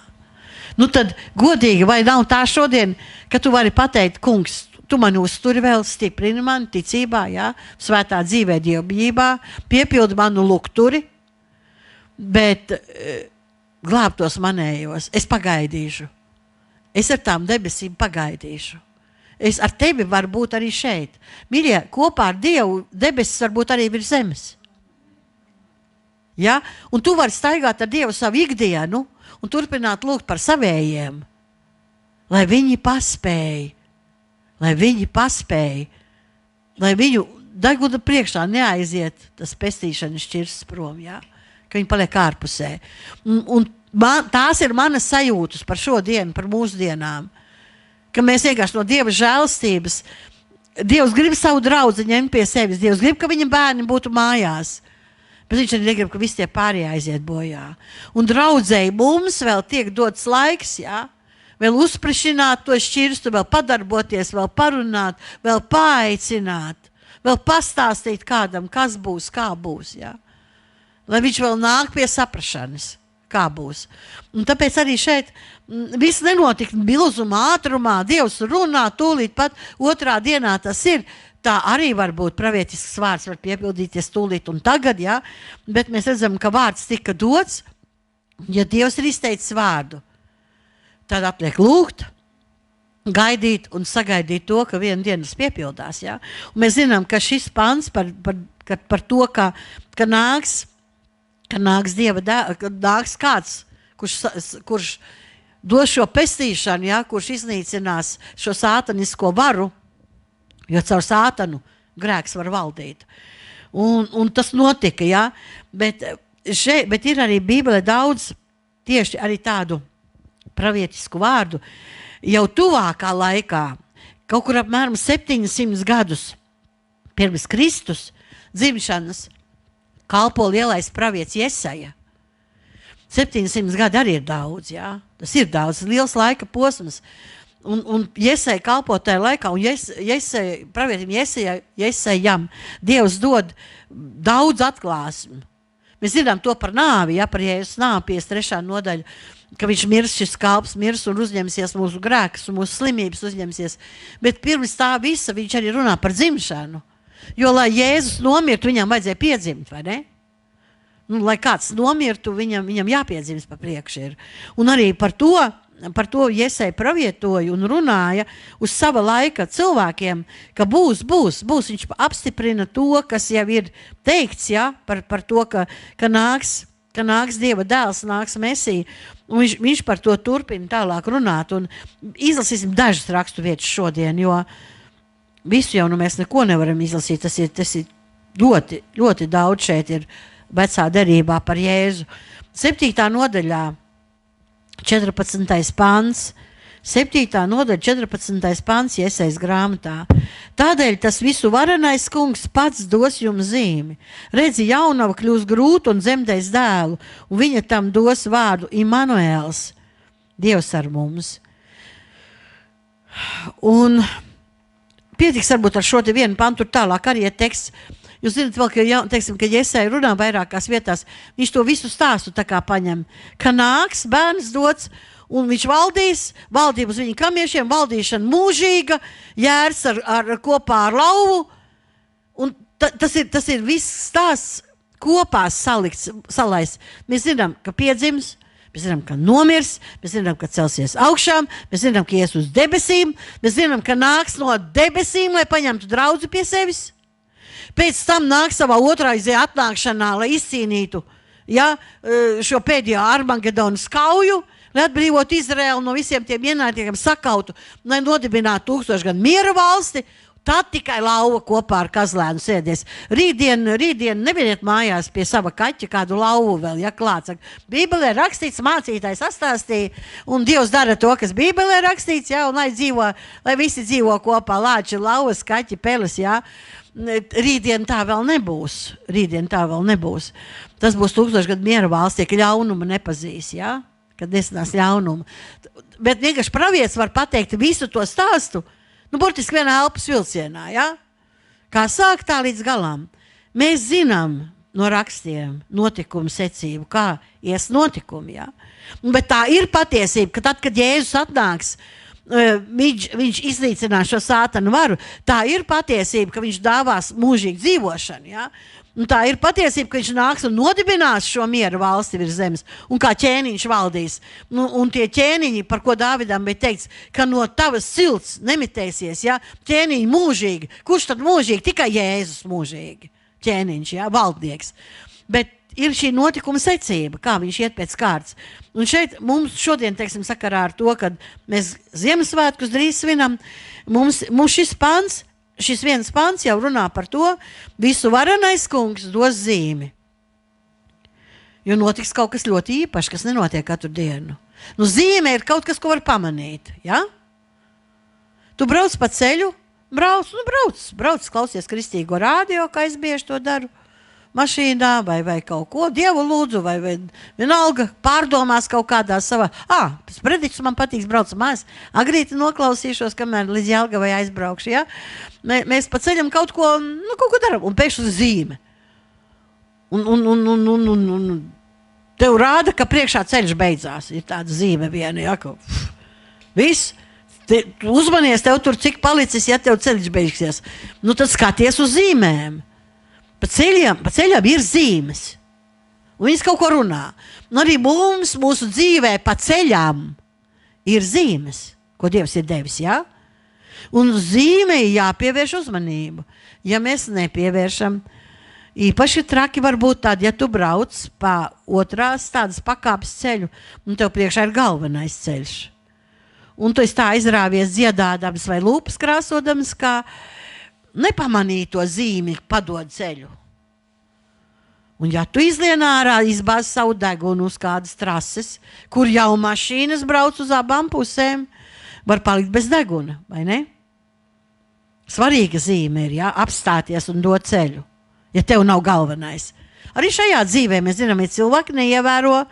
Tad godīgi, vai nav tā šodien, ka tu vari pateikt, kungs, tu mani uzturi vēl, stiprini mani ticībā, ja? Svētā dzīvē dievbijībā, piepildi manu lukturi, bet glābtos manējos, es pagaidīšu. Es ar tām debesīm pagaidīšu. Es ar tevi varu būt arī šeit. Mīļie, kopā ar Dievu debesis var būt arī virs zemes. Ja? Un tu vari staigāt ar Dievu savu ikdienu un turpināt lūgt par savējiem, lai viņi paspēj, lai viņu deguda priekšā neaiziet tas pestīšanas šķirsts prom, ja? Ka viņi paliek ārpusē. Un tās ir manas sajūtas par šo dienu, par mūsu dienām. Ka mēs vienkārši no Dieva žēlstības, Dievs grib savu draudzi ņemt pie sevis, Dievs grib, ka viņa bērni būtu mājās, bet viņš arī negrib, ka visi tie pārējie aiziet bojā. Un draudzēji mums vēl tiek dots laiks, ja? Vēl uzsprišināt to šķirstu, vēl padarboties, vēl parunāt, vēl paaicināt, vēl pastāstīt kādam, kas būs, kā būs, ja? Lai viņš vēl nāk pie saprašanas. Kā būs. Un tāpēc arī šeit viss nenotika milzuma ātrumā, Dievs runā, tūlīt pat otrā dienā tas ir. Tā arī var būt pravietisks vārds, var piepildīties tūlīt un tagad, ja? Bet mēs redzam, ka vārds tika dots, ja Dievs ir izteicis vārdu. Tad atliek lūgt, gaidīt un sagaidīt to, ka vienu dienu tas piepildās. Ja? Un mēs zinām, ka šis pants par to, ka nāks Dieva nāks kāds, kurš dos šo pestīšanu, ja, kurš iznīcinās šo sātanisko varu, jo caur sātanu grēks var valdīt. Un tas notika, ja, bet ir arī Bībelē daudz tieši arī tādu pravietisku vārdu, jau tuvākā laikā, kaut kur apmēram 700 gadus pirms Kristus dzimšanas, kalpo lielais pravietis Jesaja. 700 gadi arī ir daudz, jā. Tas ir daudz, liels laika posms. Un Jesaja kalpo tajā laikā, un pravietim Jesajam Dievs dod daudz atklāsmu. Mēs zinām to par nāvi, ja, par Jēzus nāvi 53. nodaļa, ka viņš mirs, šis kalps mirs un uzņemsies mūsu grēkus un mūsu slimības uzņemsies. Bet pirms tā visa viņš arī runā par dzimšanu. Jo, lai Jēzus nomirtu, viņam vajadzēja piedzimt, vai ne? Lai kāds nomirtu, viņam jāpiedzimst pa priekšu ir. Un arī par to Jesaja pravietoja un runāja uz sava laika cilvēkiem, ka būs. Viņš apstiprina to, kas jau ir teikts, ja, par to, ka nāks Dieva dēls, nāks Mesija. Un viņš par to turpina tālāk runāt. Un izlasīsim dažas rakstu vietas šodien, jo visu jau mēs neko nevaram izlasīt. Tas ir ļoti, ļoti daudz šeit ir vecā derībā par Jēzu. 7. nodaļā 14. pants. 7. nodaļa 14. pants Jesajas grāmatā. Tādēļ tas visu varenais kungs pats dos jums zīmi. Redzi, jaunava kļūs grūta un dzemdēs dēlu, un viņa tam dos vārdu Imanuēls, Dievs ar mums. Un pietiks varbūt ar šo te vienu pantu, tālāk arī ir teksts. Jūs zināt vēl, ka Jesaja runā vairākās vietās, viņš to visu stāstu tā kā paņem, ka nāks bērns dots, un viņš valdību uz viņa kamiešiem, valdīšana mūžīga, jērs kopā ar lauvu, un tas ir viss stāsts kopā salaists. Mēs zinām, ka piedzims, mēs zinām, ka nomirs, mēs zinām, ka celsies augšām, mēs zinām, ka ies uz debesīm, mēs zinām, ka nāks no debesīm, lai paņemtu draudzi pie sevis. Pēc tam nāk savā otrreizē atnākšanā, lai izcīnītu šo pēdējo Armagedonas kauju, lai atbrīvotu Izraēlu no visiem tiem ienaidniekiem sakautu, lai nodibinātu 1000 gadu miera valsti. Tad tikai lauva kopā ar kazlēnu sēdies. Rītdien nevieniet mājās pie sava kaķa kādu lauvu vēl, ja klāt. Bībelē rakstīts, mācītājs sastāstīja, un Dievs dara to, kas Bībelē rakstīts, ja, un lai visi dzīvo kopā, lāči, lauvas, kaķi, peles, ja. Rītdien tā vēl nebūs. Tas būs 1000 gadu miera valstī, ka ļaunuma nepazīs, ja? Kad nesanās ļaunumu. Bet vienkārši pravietis var pateikt visu to stāstu, burtiski vienā elpas vilcienā, ja? Kā sāk tā līdz galam. Mēs zinām no rakstiem notikumu secību, kā ies notikumi, ja? Bet tā ir patiesība, ka tad, kad Jēzus atnāks, viņš iznīcinās šo sātanu varu, tā ir patiesība, ka viņš dāvās mūžīgu dzīvošanu, ja? Un tā ir patiesība, ka viņš nāks un nodibinās šo miera valsti virs zemes, un kā ķēniņš valdīs. Un tie ķēniņi, par ko Dāvidam bija teikts, ka no tavas silts nemitēsies, ja? Ķēniņi mūžīgi. Kurš tad mūžīgi? Tikai Jēzus mūžīgi. Ķēniņš, ja? Valdnieks. Bet ir šī notikuma secība, kā viņš iet pēc kārtas. Un šeit mums šodien, teiksim, sakarā ar to, kad mēs Ziemassvētkus drīz svinam, mums šis viens pants jau runā par to, visu varenais kungs dos zīmi. Jo notiks kaut kas ļoti īpašs, kas nenotiek katru dienu. Zīme ir kaut kas, ko var pamanīt, ja? Tu brauc pa ceļu, brauc, klausies kristīgo rādio, kā es bieži to daru, mašīnā vai kaut ko, Dievu lūdzu, vai vienalga pārdomās kaut kādā savā. Sprediķis man patīks, braucu mājās, agrīti noklausīšos, kamēr līdz Jelgavai aizbraukšu, ja? Mēs pa ceļam kaut ko daram, un pēkšņi zīme. Un tev rāda, ka priekšā ceļš beidzās, ir tāda zīme viena, ja, ka viss, uzmanies tev tur, cik palicis, ja tev ceļš beigsies. Tad skaties uz zīmēm. Pa ceļam ir zīmes. Un viņas kaut ko runā. Un arī mūsu dzīvē pa ceļām ir zīmes, ko Dievs ir devis, ja? Un zīmei jāpievērš uzmanību. Ja mēs nepievēršam, īpaši traki var būt tādi, ja tu brauc pa otrās tādas pakāpes ceļu, un tev priekšā ir galvenais ceļš. Un tu esi tā aizrāvies dziedādams vai lūpas krāsodams, kā nepamanīja to zīmi, padod ceļu. Un ja tu izlien ārā, izbāz savu degunu uz kādas trases, kur jau mašīnas brauc uz abām pusēm, var palikt bez deguna, vai ne? Svarīga zīme ir, ja, apstāties un dot ceļu, ja tev nav galvenais. Arī šajā dzīvē mēs zinām, ja cilvēki neievēro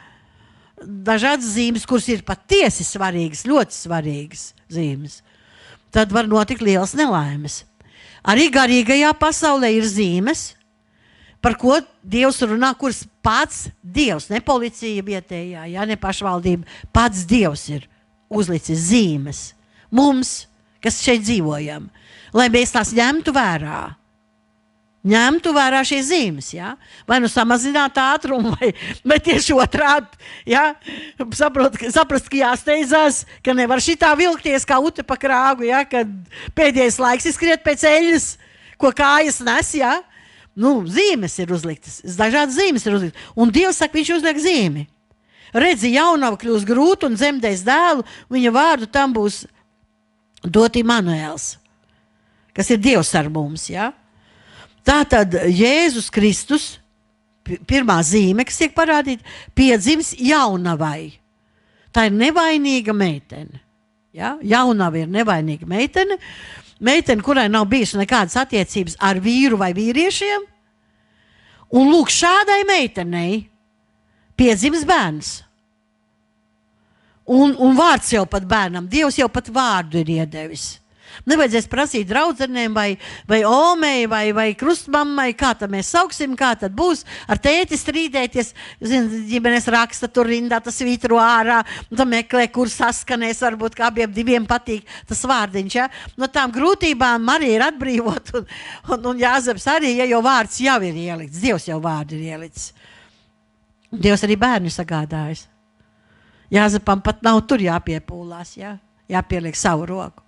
dažādas zīmes, kuras ir patiesi svarīgas, ļoti svarīgas zīmes, tad var notikt liels nelaimes. Arī garīgajā pasaulē ir zīmes, par ko Dievs runā, kuras pats Dievs, ne policija vietējā, ja, ne pašvaldība, pats Dievs ir uzlicis zīmes mums, kas šeit dzīvojam, lai mēs tās ņemtu vērā. Ņemtu vērā šīs zīmes, ja? Vai samazināt ātrumu, vai tieši otrādi, ja? Saprast, ka jāsteidzās, ka nevar šitā vilkties kā ute pa krāgu, ja? Kad pēdējais laiks izskriet pēc eļas, ko kājas nes, ja? Zīmes ir uzliktas, dažādas zīmes ir uzliktas, un Dievs saka, viņš uzliek zīmi. Redzi, jaunava kļūs grūti un dzemdēs dēlu, viņa vārdu tam būs dot Imanuēls, kas ir Dievs ar mums, ja? Tātad Jēzus Kristus, pirmā zīme, kas tiek parādīta, piedzims jaunavai. Tā ir nevainīga meitene. Ja? Jaunava ir nevainīga meitene, kurai nav bijusi nekādas attiecības ar vīru vai vīriešiem. Un lūk, šādai meitenei piedzims bērns. Un vārds jau pat bērnam, Dievs jau pat vārdu ir iedevis. Nevajadzēs prasīt draudzenēm vai omei vai krustmammai, kā tad mēs sauksim, kā tad būs ar tēti strīdēties. Ģimenes raksta tur rindā, tas vītro ārā, un tam meklē, kur saskanēs, varbūt kā abiem diviem patīk tas vārdiņš. Ja? No tām grūtībām Marija ir atbrīvot, un Jāzeps arī, ja jau vārds jau ir ielikts, Dievs jau vārdu ir ielicis. Dievs arī bērnu sagādājis. Jāzepam pat nav tur jāpiepūlās, ja? Jāpieliek savu roku.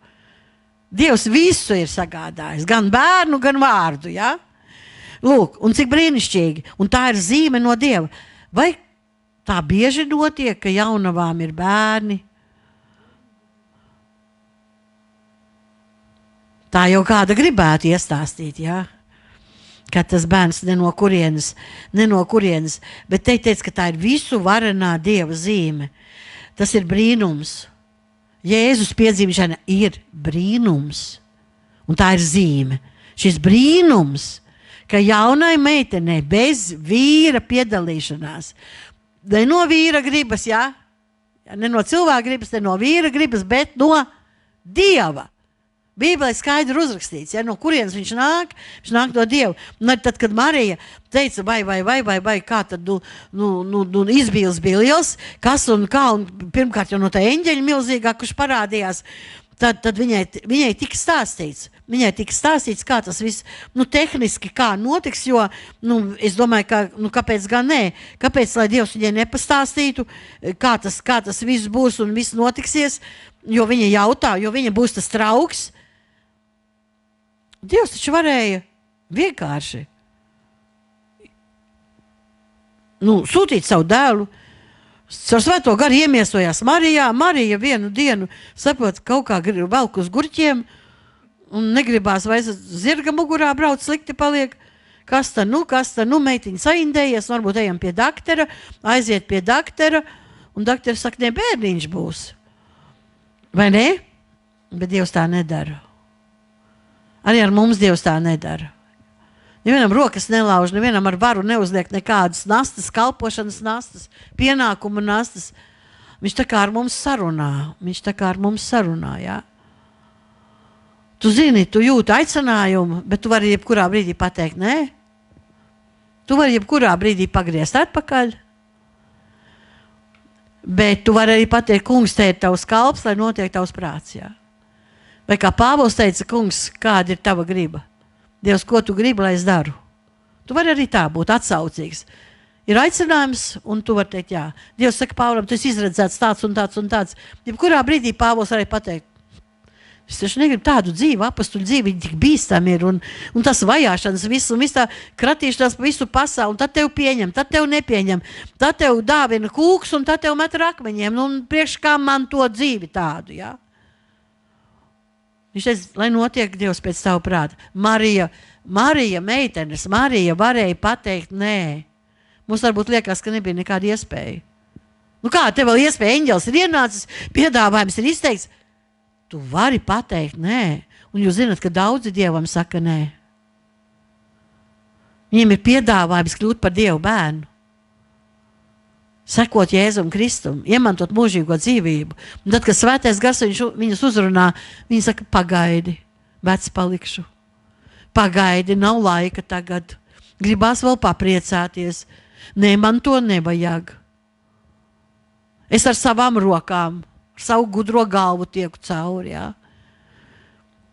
Dievs visu ir sagādājis, gan bērnu, gan vārdu, ja? Lūk, un cik brīnišķīgi, un tā ir zīme no Dieva. Vai tā bieži notiek, ka jaunavām ir bērni? Tā jau kāda gribētu iestāstīt, jā. Ka tas bērns ne no kurienes, bet te teica, ka tā ir visu varenā Dieva zīme. Tas ir brīnums. Jēzus piedzimšana ir brīnums, un tā ir zīme. Šis brīnums, ka jaunai meitenei bez vīra piedalīšanās, ne no vīra gribas, jā, ne no cilvēka gribas, ne no vīra gribas, bet no Dieva. Bībelē skaidri uzrakstīts, ja, no kurienes viņš nāk no Dieva. Un tad, kad Marija teica, vai, kā tad, izbīls bija liels, kas un kā, un pirmkārt jau no tā eņģeļa milzīgā, kurš parādījās, tad viņai tika stāstīts. Viņai tika stāstīts, kā tas viss, tehniski kā notiks, jo, es domāju, kāpēc gan nē, kāpēc, lai Dievs viņai nepastāstītu, kā tas viss būs un viss notiksies, jo viņa jautā, jo viņa būs tas trauks. Dievs taču varēja vienkārši sūtīt savu dēlu, ar svēto garu iemiesojās Marijā. Marija vienu dienu, saprot, kaut kā velk uz gurķiem un negribās vairs zirga mugurā brauc, slikti paliek. Kas tad, meitiņa saindējies, varbūt ejam pie daktera, aiziet pie daktera, un dakters saka, ne, bērniņš būs. Vai ne? Bet Dievs tā nedara. Arī ar mums Dievs tā nedara. Nevienam rokas nelauž, nevienam ar varu neuzliek nekādas nastas, kalpošanas nastas, pienākumu nastas. Viņš tā kā ar mums sarunā, jā. Tu zini, tu jūti aicinājumu, bet tu vari jebkurā brīdī pateikt, nē. Tu vari jebkurā brīdī pagriezt atpakaļ. Bet tu vari arī pateikt, kungs, te ir tavs kalps, lai notiek tavs prāts, jā. Vai kā Pāvils teica, kungs, kāda ir tava griba? Dievs, ko tu gribi, lai es daru? Tu vari arī tā būt atsaucīgs. Ir aicinājums, un tu vari teikt, jā. Dievs saka Pāvlam, tu esi izredzēts tāds un tāds un tāds. Jebkurā brīdī Pāvils arī pateikt, es taču negribu tādu dzīvi, apostuļu dzīvi, viņi tik bīstami ir, un tas vajāšanas visu, un viss tā kratīšanās pa visu pasauli, un tad tev pieņem, tad tev nepieņem, tad tev dāvina kūks, un tad tev met ar akmeņiem, un priekš kā man to dzīvi tādu, jā. Viņš teica, lai notiek Dievs pēc tavu prātu. Marija varēja pateikt, nē. Mums varbūt liekas, ka nebija nekāda iespēja. Kā tev vēl iespēja, eņģelis ir ienācis, piedāvājums ir izteikts. Tu vari pateikt, nē. Un jūs zināt, ka daudzi Dievam saka, nē. Viņiem ir piedāvājums kļūt par Dievu bērnu. Sekot Jēzum Kristum, iemantot mūžīgo dzīvību. Un tad, kad svētais gars viņus uzrunā, viņi saka, pagaidi, vecs palikšu. Pagaidi, nav laika tagad. Gribās vēl papriecāties. Nē, man to nevajag. Es ar savām rokām, ar savu gudro galvu tieku cauri, jā.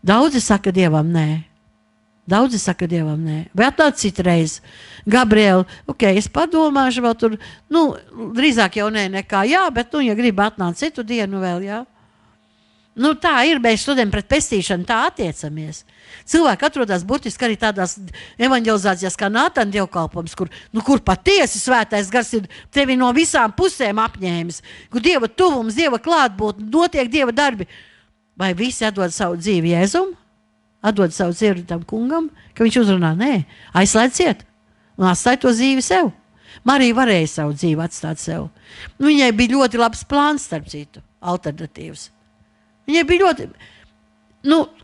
Daudzi saka Dievam nē. Vai atnāc citreiz? Gabriela, es padomāšu vēl tur, drīzāk jau nekā, jā, bet, ja gribi atnāc citu dienu vēl, jā. Tā ir, mēs šodien pret pestīšanu tā attiecamies. Cilvēki atrodas burtiski arī tādās evanģelizācijās kā Nātana dievkalpojums, kur patiesi svētais gars ir tevi no visām pusēm apņēmis, kur Dieva tuvums, Dieva klātbūtne, notiek Dieva darbi. Vai visi atdod savu dzīvi Jēzum? Atdod savu dzīvi tam kungam, ka viņš uzrunā, nē, aizslēdziet un atstāj to dzīvi sev. Marija varēja savu dzīvi atstāt sev. Viņai bija ļoti labs plāns, starp citu, alternatīvs. Viņai bija ļoti,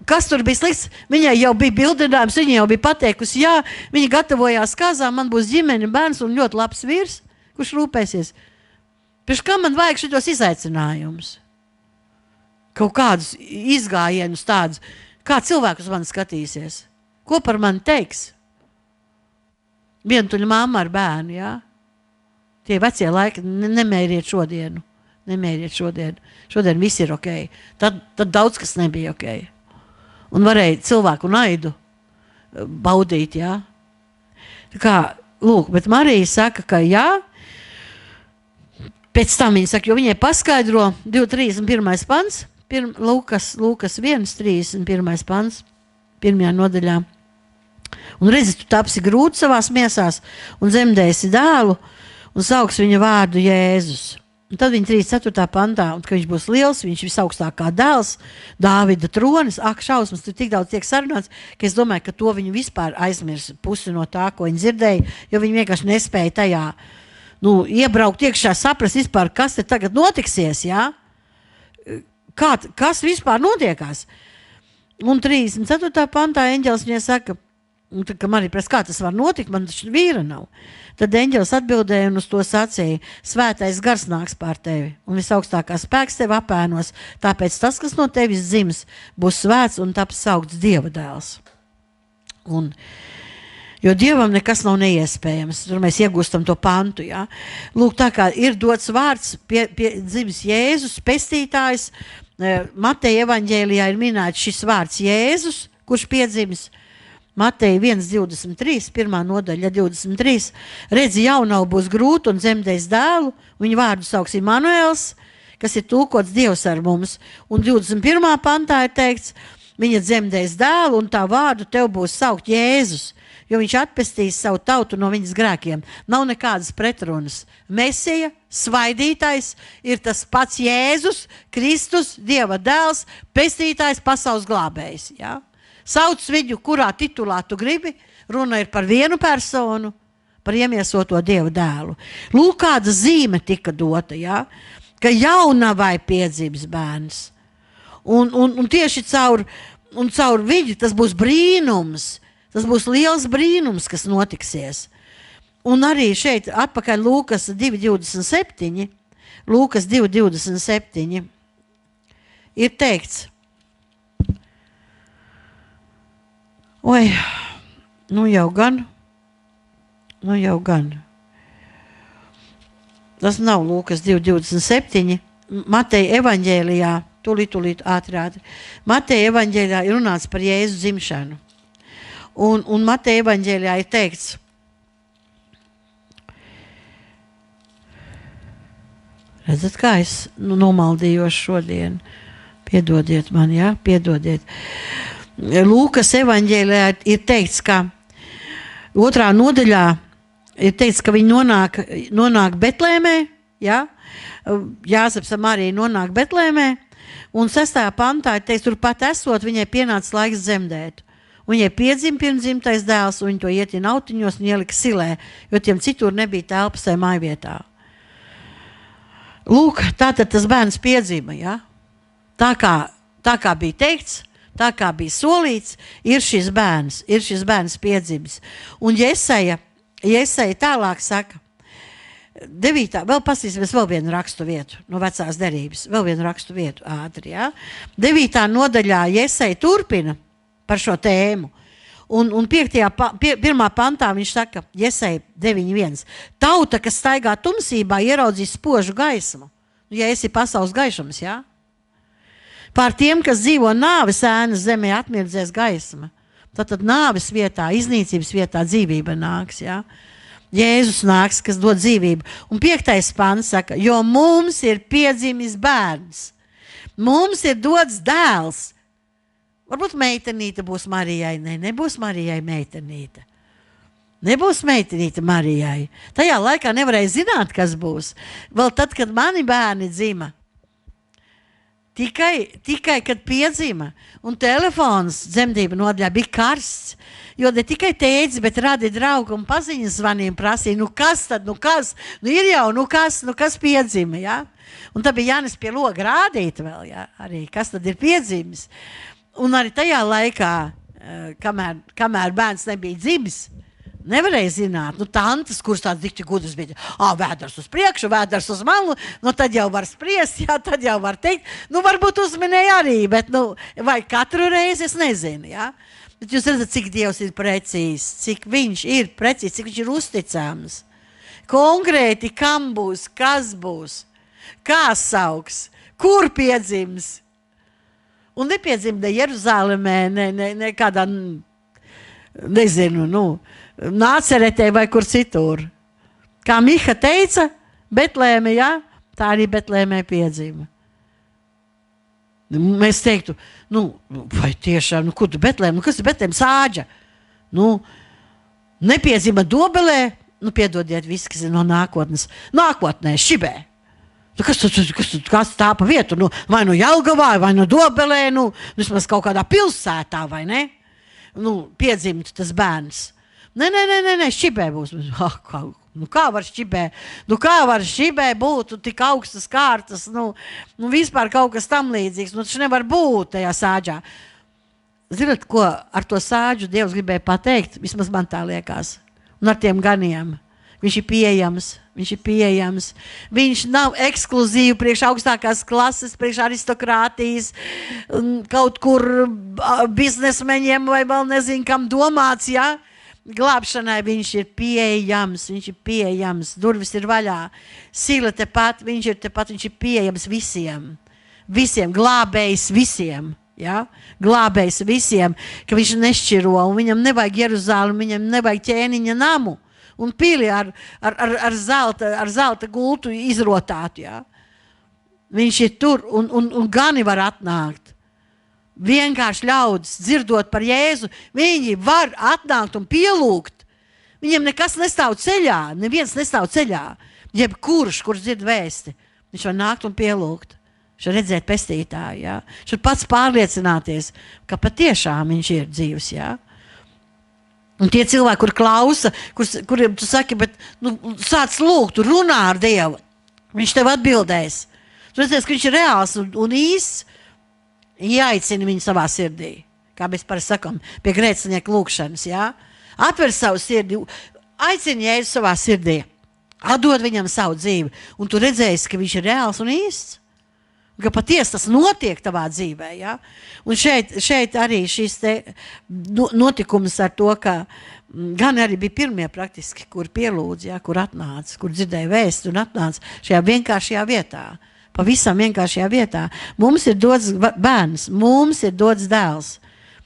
kas tur bija slikts? Viņai jau bija bildinājums, viņa jau bija pateikusi, jā, viņa gatavojās kāzām, man būs ģimene, bērns un ļoti labs vīrs, kurš rūpēsies. Priekš kā man vajag šitos izaicinājumus? Kaut kādus izgājienus tādus. Kā cilvēkus man skatīsies? Ko par mani teiks? Vientuļa mamma ar bērnu, jā? Tie vecie laiki, nemēriet šodienu. Šodien viss ir ok. Tad daudz kas nebija ok. Un varēja cilvēku naidu baudīt, jā? Tā kā, bet Marija saka, ka jā. Pēc tam viņa saka, jo viņai paskaidro 2.31. pants. Lūkas 1.31. pants, 1. nodaļā. Un redzi, tu tapsi grūti savās miesās un zemdēsi dēlu un sauks viņa vārdu Jēzus. Un tad viņa 34. pantā, un ka viņš būs liels, viņš visaugstākā dēls, Dāvida tronis, šausmas, tur tik daudz tiek sarunāts, ka es domāju, ka to viņi vispār aizmirs pusi no tā, ko viņi dzirdēja, jo viņi vienkārši nespēja tajā, iebraukt iekšā, saprast vispār, kas te tagad notiksies, jā? Kas vispār notiekās? Un 34. pantā eņģelis viņai saka, ka Marija prasa, kā tas var notikt, man taču vīra nav. Tad eņģelis atbildēja un uz to sacīja, svētais gars nāks pār tevi, un visaugstākā spēks tevi apēnos, tāpēc tas, kas no tevis dzims, būs svēts un taps saukts Dieva dēls. Jo Dievam nekas nav neiespējams, tur mēs iegūstam to pantu, jā. Lūk, tā kā ir dots vārds, dzimis Jēzus, pestītājs, Mateja evaņģēlijā ir minēts šis vārds Jēzus, kurš piedzimis, Mateja 1.23, 1. nodaļa 23, redzi, jaunavu būs grūti un dzemdēs dēlu, viņu vārdu sauks Imanuēls, kas ir tulkots Dievs ar mums. Un 21. pantā ir teikts, viņa dzemdēs dēlu un tā vārdu tev būs saukt Jēzus, jo viņš atpestīs savu tautu no viņas grēkiem. Nav nekādas pretrunas. Mesija, svaidītājs, ir tas pats Jēzus, Kristus, Dieva dēls, pestītājs, pasaules glābējs, jā. Sauc viņu, kurā titulā tu gribi, runa ir par vienu personu, par iemiesoto Dieva dēlu. Lūk, kāda zīme tika dota, ja? Ka jaunavai piedzims bērns. Un tieši caur viņu tas būs brīnums, tas būs liels brīnums, kas notiksies. Un arī šeit atpakaļ Lūkas 2.27, Lūkas 2.27 ir teikts, oi, nu jau gan. Tas nav Lūkas 2.27, Mateja evaņģēlijā, tūlīt, ātri. Mateja evaņģēlijā ir runāts par Jēzu dzimšanu. Un Mateja evaņģēlijā ir teikts, redzat, kā es nomaldījos šodien, piedodiet man, jā, piedodiet. Lūkas evaņģēlijā ir teikts, ka 2. nodaļā ir teikts, ka viņi nonāk Betlēmē, ja? Jāzeps un Marija nonāk Betlēmē, un 6. pantā ir teikts, turpat esot, viņai pienāca laiks dzemdēt. Viņai piedzima pirmdzimtais dēls, un viņi to ietina autiņos un ielika silē, jo tiem citur nebija telpas vai mājvietā. Lūk, tātad tas bērns piedzima, ja? Tā kā bija teikts, tā kā bija solīts, ir šis bērns piedzimis. Un Jesaja tālāk saka, 9. vēl pasīsimies vēl vienu rakstu vietu no vecās derības, vēl vienu rakstu vietu ātri, jā. 9. nodaļā Jesaja turpina par šo tēmu. Un 1. pantā viņš saka, Jesaja 9.1, tauta, kas staigā tumsībā, ieraudzīs spožu gaismu. Ja esi pasaules gaišums, jā? Pār tiem, kas dzīvo nāves ēnas zemē, atmirdzēs gaisma. Tad nāves vietā, iznīcības vietā dzīvība nāks, jā. Jēzus nāks, kas dod dzīvību. Un 5. pants saka, jo mums ir piedzimis bērns. Mums ir dots dēls. Varbūt meitenīte būs Marijai. Nebūs Marijai meitenīte. Nebūs meitenīte Marijai. Tajā laikā nevarēja zināt, kas būs. Vēl tad, kad mani bērni dzima. Tikai, kad piedzima, un telefons dzemdību nodaļā bija karsts, jo ne tikai tēdzi, bet radi draugu un paziņas zvanīja un prasīja, kas, ir jau, kas piedzima, ja? Un tad bija jānes pie loga rādīt vēl, ja? Arī, kas tad ir piedzimis. Un arī tajā laikā, kamēr bērns nebija dzimis, nevarēja zināt, tantes, kuras tāds dikti gudras bija, vēders uz priekšu, vēders uz malu, tad jau var spriest, jā, tad jau var teikt, varbūt uzminēja arī, bet, vai katru reizi, es nezinu, jā. Bet jūs redzat, cik Dievs ir precīzs, cik viņš ir precīzs, cik viņš ir uzticams. Konkrēti, kam būs, kas būs, kā sauks, kur piedzims. Un nepiedzimda Jeruzālemē, ne kādā, nezinu, Nāceretē vai kur citur. Kā Miha teica, Betlēme, jā, tā arī Betlēmē piedzima. Mēs teiktu, vai tiešām, kur tu Betlēme, kas ir Betlēme sāģa? Nepiedzima Dobelē, piedodiet visi, kas ir no nākotnē, Šibē. Kas tā pa vietu? Vai Jelgavā, vai Dobelē, vismaz kaut kādā pilsētā, vai ne? Piedzimt tas bērns. Nē, Šķibē būs. Kā var Šķibē būt tik augstas kārtas, vispār kaut kas tam līdzīgs. Tas nevar būt tajā sāģā. Zināt, ko ar to sāģu Dievs gribēja pateikt? Vismaz man tā liekas. Un ar tiem ganiem. Viņš ir pieejams. Viņš nav ekskluzīvi priekš augstākās klases, priekš aristokrātijas, kaut kur biznesmeņiem vai vēl nezinu, kam domāts, ja? Glābšanai viņš ir pieejams, durvis ir vaļā, sila tepat, viņš ir pieejams visiem, glābējs visiem. Ja? Glābējs visiem, ka viņš nešķiro, un viņam nevajag Jeruzālemi, viņam nevajag ķēniņa namu un pili ar zelta gultu izrotātu. Ja? Viņš ir tur, un gani var atnākt. Vienkārši ļaudis, dzirdot par Jēzu, viņi var atnākt un pielūgt. Viņiem nekas nestāv ceļā, neviens nestāv ceļā. Jebkurš, kurš dzird vēsti, viņš var nākt un pielūgt. Viņš var redzēt pestītāju, ja? Viņš var pats pārliecināties, ka patiešām viņš ir dzīvs, ja? Un tie cilvēki, kur klausa, kuriem tu saki, bet sāc lūgt, tu runā ar Dievu, viņš tev atbildēs. Tu redzēs, ka viņš ir reāls un īsts, jāicina viņu savā sirdī, kā mēs parasti sakam, pie grēcinieku lūkšanas, ja? Atver savu sirdi, aicini Jēzu savā sirdī, atdod viņam savu dzīvi, un tu redzēsi, ka viņš ir reāls un īsts. Ka patiesi tas notiek tavā dzīvē, ja? Un šeit arī šis te notikums ar to, ka gan arī bija pirmie praktiski, kur pielūdz, ja? Kur atnāca, kur dzirdēja vēstu un atnāca šajā vienkāršajā vietā, pavisam vienkāršajā vietā. Mums ir dots bērns, mums ir dots dēls.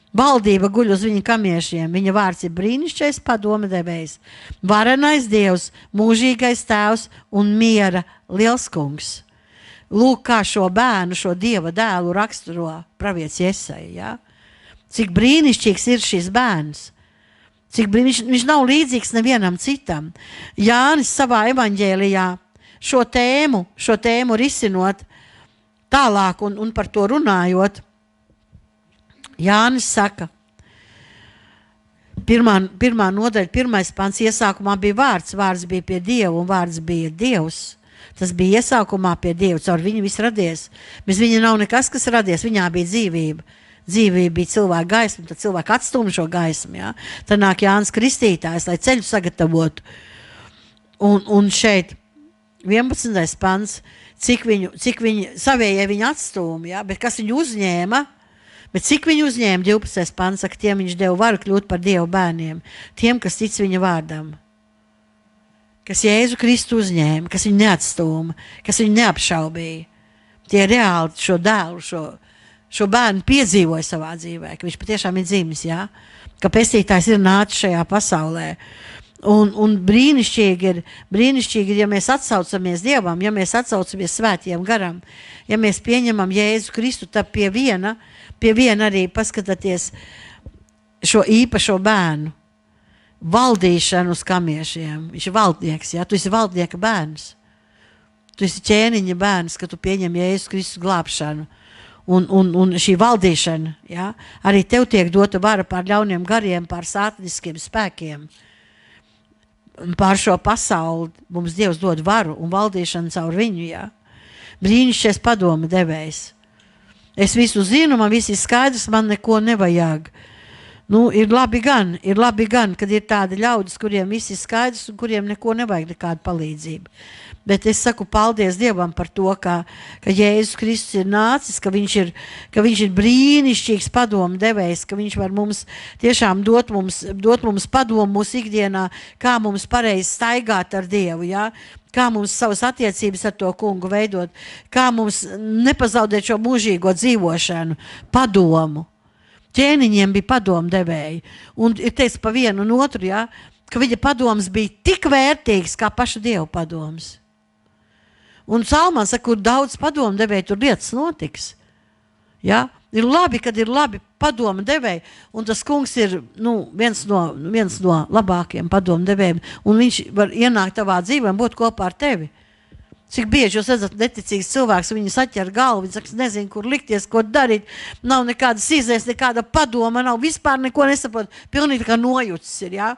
Valdība guļ uz viņa kamiešiem, viņa vārds ir brīnišķīgais padome devējs, varenais Dievs, mūžīgais tēvs un miera liels kungs. Lūk, kā šo bērnu, šo Dieva dēlu raksturo pravietis Jesaja, ja? Cik brīnišķīgs ir šis bērns. Viņš nav līdzīgs nevienam citam. Jānis savā evaņģēlijā šo tēmu risinot tālāk un par to runājot, Jānis saka, pirmā nodaļa, 1. pants, iesākumā bija vārds bija pie Dieva un vārds bija Dievs. Tas bija iesākumā pie Dieva, caur viņu viss radies. Bez viņa nav nekas, kas radies, viņā bija dzīvība. Dzīvība bija cilvēka gaisma, tad cilvēki atstūma šo gaismu. Ja? Tad nāk Jānis Kristītājs, lai ceļu sagatavotu. Un šeit 11. pants, cik viņu savējie viņu atstūma, ja? Bet kas viņu uzņēma? Bet cik viņu uzņēma 12. pants, saka, tiem viņš deva varu kļūt par Dievu bērniem, tiem, kas tic viņa vārdam. Kas Jēzu Kristu uzņēma, kas viņu neatstūma, kas viņu neapšaubīja. Tie reāli šo dēlu, šo bērnu piedzīvoja savā dzīvē, ka viņš patiešām ir dzimis, ja? Ka pestītājs ir nācis šajā pasaulē. Un brīnišķīgi ir, ja mēs atsaucamies Dievam, ja mēs atsaucamies svētiem garam, ja mēs pieņemam Jēzu Kristu, tad pie viena arī paskatāties šo īpašo bērnu. Valdīšanu uz kamiešiem. Viņš ir valdnieks, ja? Tu esi valdnieka bērns. Tu esi ķēniņa bērns, ka tu pieņem Jēzus Kristus glābšanu. Un šī valdīšana, ja? Arī tev tiek dota vara pār ļauniem gariem, pār sātaniskiem spēkiem. Pār šo pasauli mums Dievs dod varu un valdīšanu caur viņu, ja? Brīnišķīgais padome devējs. Es visu zinu, man viss ir skaidrs, man neko nevajag. Ir labi gan, kad ir tādi ļaudis, kuriem viss ir skaidrs un kuriem neko nevajag nekādu palīdzību. Bet es saku paldies Dievam par to, ka Jēzus Kristus ir nācis, ka viņš ir brīnišķīgs padomu devējs, ka viņš var mums tiešām dot mums padomu mūsu ikdienā, kā mums pareizi staigāt ar Dievu, ja? Kā mums savas attiecības ar to kungu veidot, kā mums nepazaudēt šo mūžīgo dzīvošanu, padomu. Ķēniņiem bija padomu devēji. Un ir teiks pa vienu un otru, ja, ka viņa padoms bija tik vērtīgs kā paša Dieva padoms. Un Salmans saka, kur daudz padomu devēji, tur lietas notiks. Ja? Ir labi, kad ir labi padomu devēji, un tas kungs ir viens no labākiem padomu devējiem, un viņš var ienākt tavā dzīvē un būt kopā ar tevi. Cik bieži jūs redzat neticīgs cilvēks, viņi saķer galvu, viņi saka, nezinu, kur likties, ko darīt, nav nekādas izējas, nekāda padoma, nav vispār neko nesaprot, pilnīgi kā nojūtas ir, jā?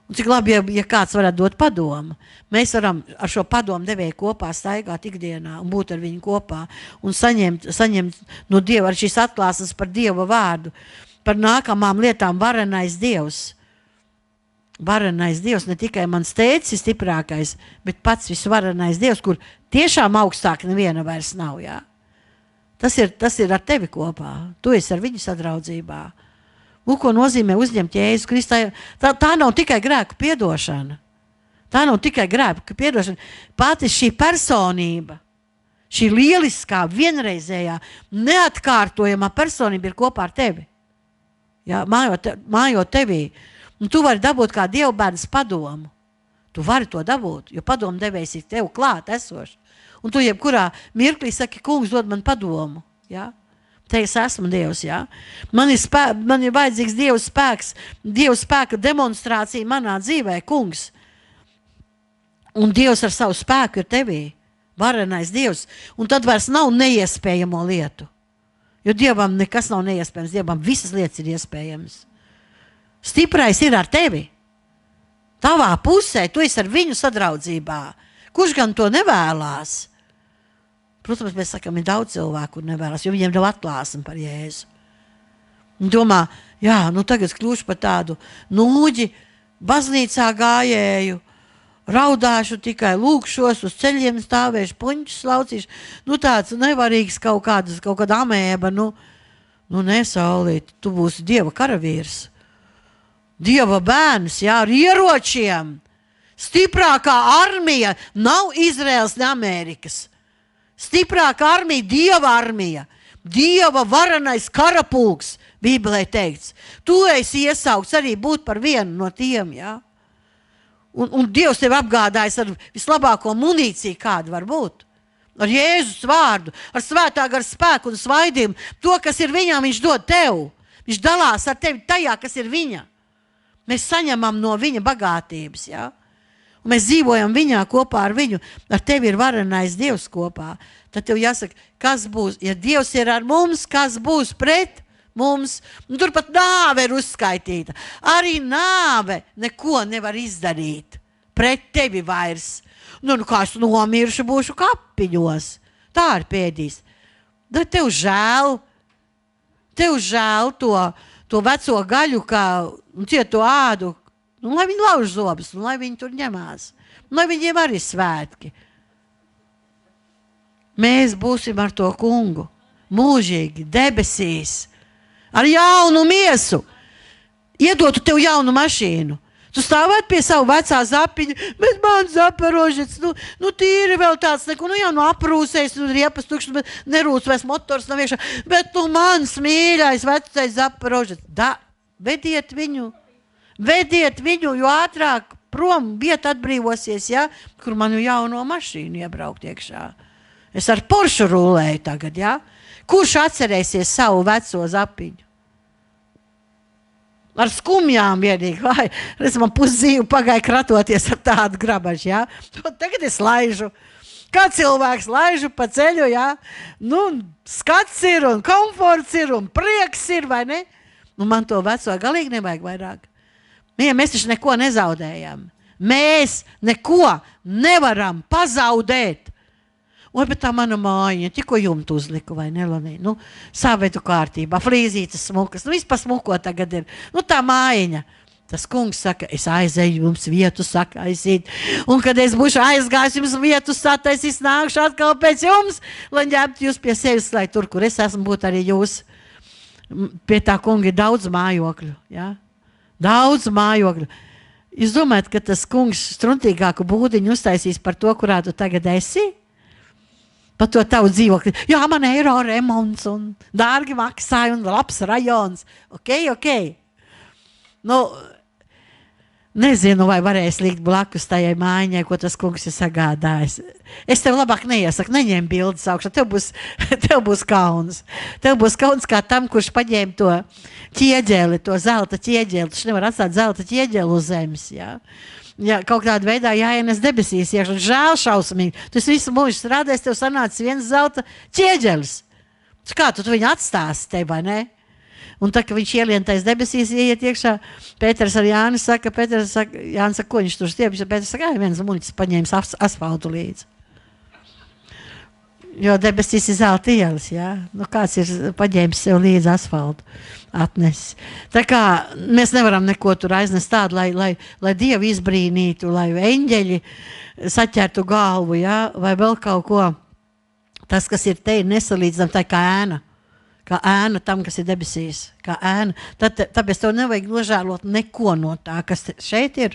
Un cik labi, ja kāds varētu dot padomu. Mēs varam ar šo padomu devēju kopā staigāt ikdienā un būt ar viņu kopā un saņemt no Dieva ar šīs atklāsmes par Dieva vārdu, par nākamām lietām varenais Dievs. Varenais Dievs, ne tikai mans tētis ir stiprākais, bet pats visvarenais Dievs, kur tiešām augstāk neviena vairs nav, jā. Tas ir ar tevi kopā. Tu esi ar viņu sadraudzībā. Lūk, ko nozīmē uzņemt Jēzu Kristu. Tā nav tikai grēku piedošana. Tā nav tikai grēku piedošana. Pati šī personība, šī lieliskā, vienreizējā, neatkārtojamā personība ir kopā ar tevi. Jā, mājot tevī. Un tu vari dabūt kā dievbērns padomu. Tu vari to dabūt, jo padomu devējs ir tev klāt esoši. Un tu jebkurā mirklī saki, kungs, dod man padomu. Ja? Te es esmu Dievs. Ja? Man ir vajadzīgs Dieva spēka demonstrācija manā dzīvē, kungs. Un Dievs ar savu spēku ir tevī. Varenais Dievs. Un tad vairs nav neiespējamo lietu. Jo Dievam nekas nav neiespējams. Dievam visas lietas ir iespējams. Stiprais ir ar tevi. Tavā pusē, tu esi ar viņu sadraudzībā. Kurš gan to nevēlās? Protams, mēs sakam, ir daudz cilvēku, kur nevēlās, jo viņiem nav atklāsme par Jēzu. Un domā, jā, tagad kļūšu par tādu nūģi, baznīcā gājēju, raudāšu tikai, lūkšos, uz ceļiem stāvēšu, puņķus laucīšu. Tāds nevarīgs kaut kāda amēba, nesaulīt, tu būsi Dieva karavīrs. Dieva bērns, jā, ar ieročiem. Stiprākā armija nav Izraels ne Amerikas. Stiprākā armija, Dieva armija. Dieva varenais karapulks, Bībelē teikts. Tu esi iesaukts arī būt par vienu no tiem, jā. Un Dievs tev apgādājas ar vislabāko munīciju, kāda var būt. Ar Jēzus vārdu, ar svētā gara spēku un svaidījumu. To, kas ir viņam, viņš dod tev. Viņš dalās ar tevi tajā, kas ir viņa. Mēs saņemam no viņa bagātības, ja? Un mēs dzīvojam viņā kopā ar viņu. Ar tevi ir varenais Dievs kopā. Tad tev jāsaka, kas būs, ja Dievs ir ar mums, kas būs pret mums. Un turpat nāve ir uzskaitīta. Arī nāve neko nevar izdarīt pret tevi vairs. Kā es nomiršu, būšu kapiņos. Tā ir pēdīs. Bet tev žēl to veco gaļu, un cieto ādu, lai viņi lauž zobus, lai viņi tur ņemās, lai viņiem arī svētki. Mēs būsim ar to kungu, mūžīgi, debesīs, ar jaunu miesu, iedotu tev jaunu mašīnu. Tu stāvēt pie savu vecā zapiņa, bet man zaparožets, tīri vēl tāds, aprūsējis, riepas tukšs, bet nerūc vairs motors nav iekšā, bet mans mīļais vecais zaparožets. Vediet viņu, jo ātrāk prom vieta atbrīvosies, ja, kur man jauno mašīnu iebraukt iekšā. Es ar Porsche rulēju tagad, ja. Kurš atcerēsies savu veco zapiņu? Ar skumjām vienīgi, vai? Man pusdzīvi pagāja kratoties ar tādu grabažu, ja. Tagad es laižu. Kā cilvēks laižu pa ceļu, ja. Skats ir un komforts ir un prieks ir, vai ne? Man to veco galīgi nevajag vairāk. Mēs taču neko nezaudējam. Mēs neko nevaram pazaudēt. Bet tā mana mājiņa, tikko jumtu uzliku, vai ne, Lanī? Sāvetu kārtībā, flīzītes smukas, vispār smuko tagad ir. Tā mājiņa. Tas kungs saka, es aizēju jums vietu sakaisīt. Un kad es būšu aizgājis jums vietu sataisīt, nākšu atkal pēc jums, lai ņemtu jūs pie sevis, lai tur, kur es esmu, būtu arī jūs. Pie tā kunga ir daudz mājokļu, ja? Daudz mājokļu. Jūs domājat, ka tas kungs struntīgāku būdiņu uztaisīs par to, kurā tu tagad esi? Par to tavu dzīvokli. Jā, man eiro remonts un dārgi maksāja un labs rajons. Ok. Nezinu, vai varēs likt blakus tajai mājiņai, ko tas kungs ir sagādājis. Es tev labāk neiesaku, neņem bildes augšā. Tev būs kauns. Tev būs kauns kā tam, kurš paņēma to ķieģeli, to zelta ķieģeli. Taču nevar atstāt zelta ķieģeli uz zemes, jā. ja, kaut kādā veidā jāienes debesīs iekšā. Žēl šausmīgi. Tu visu mūžu strādājis, tev sanāca viens zelta ķieģelis. Kā tu viņu atstāsi te, vai ne? Un tā, ka viņš ielientais debesīs, ieiet iekšā, Pēters ar Jāni saka, Jānis saka, ko viņš tur stiepjas, Pēters saka, viens muļķis paņēmis asfaltu līdzi. Jo debesīs ir zelta ielas, jā. Nu, kāds ir paņēmis sev līdzi asfaltu atnesis. Tā kā mēs nevaram neko tur aiznest tādu, lai Dievu izbrīnītu, lai eņģeļi saķertu galvu, jā, vai vēl kaut ko. Tas, kas ir te, ir nesalīdzinām, tā kā ēna. Kā ēna tam, kas ir debesīs. Kā ēna. Tāpēc tev nevajag nožēlot neko no tā, kas šeit ir.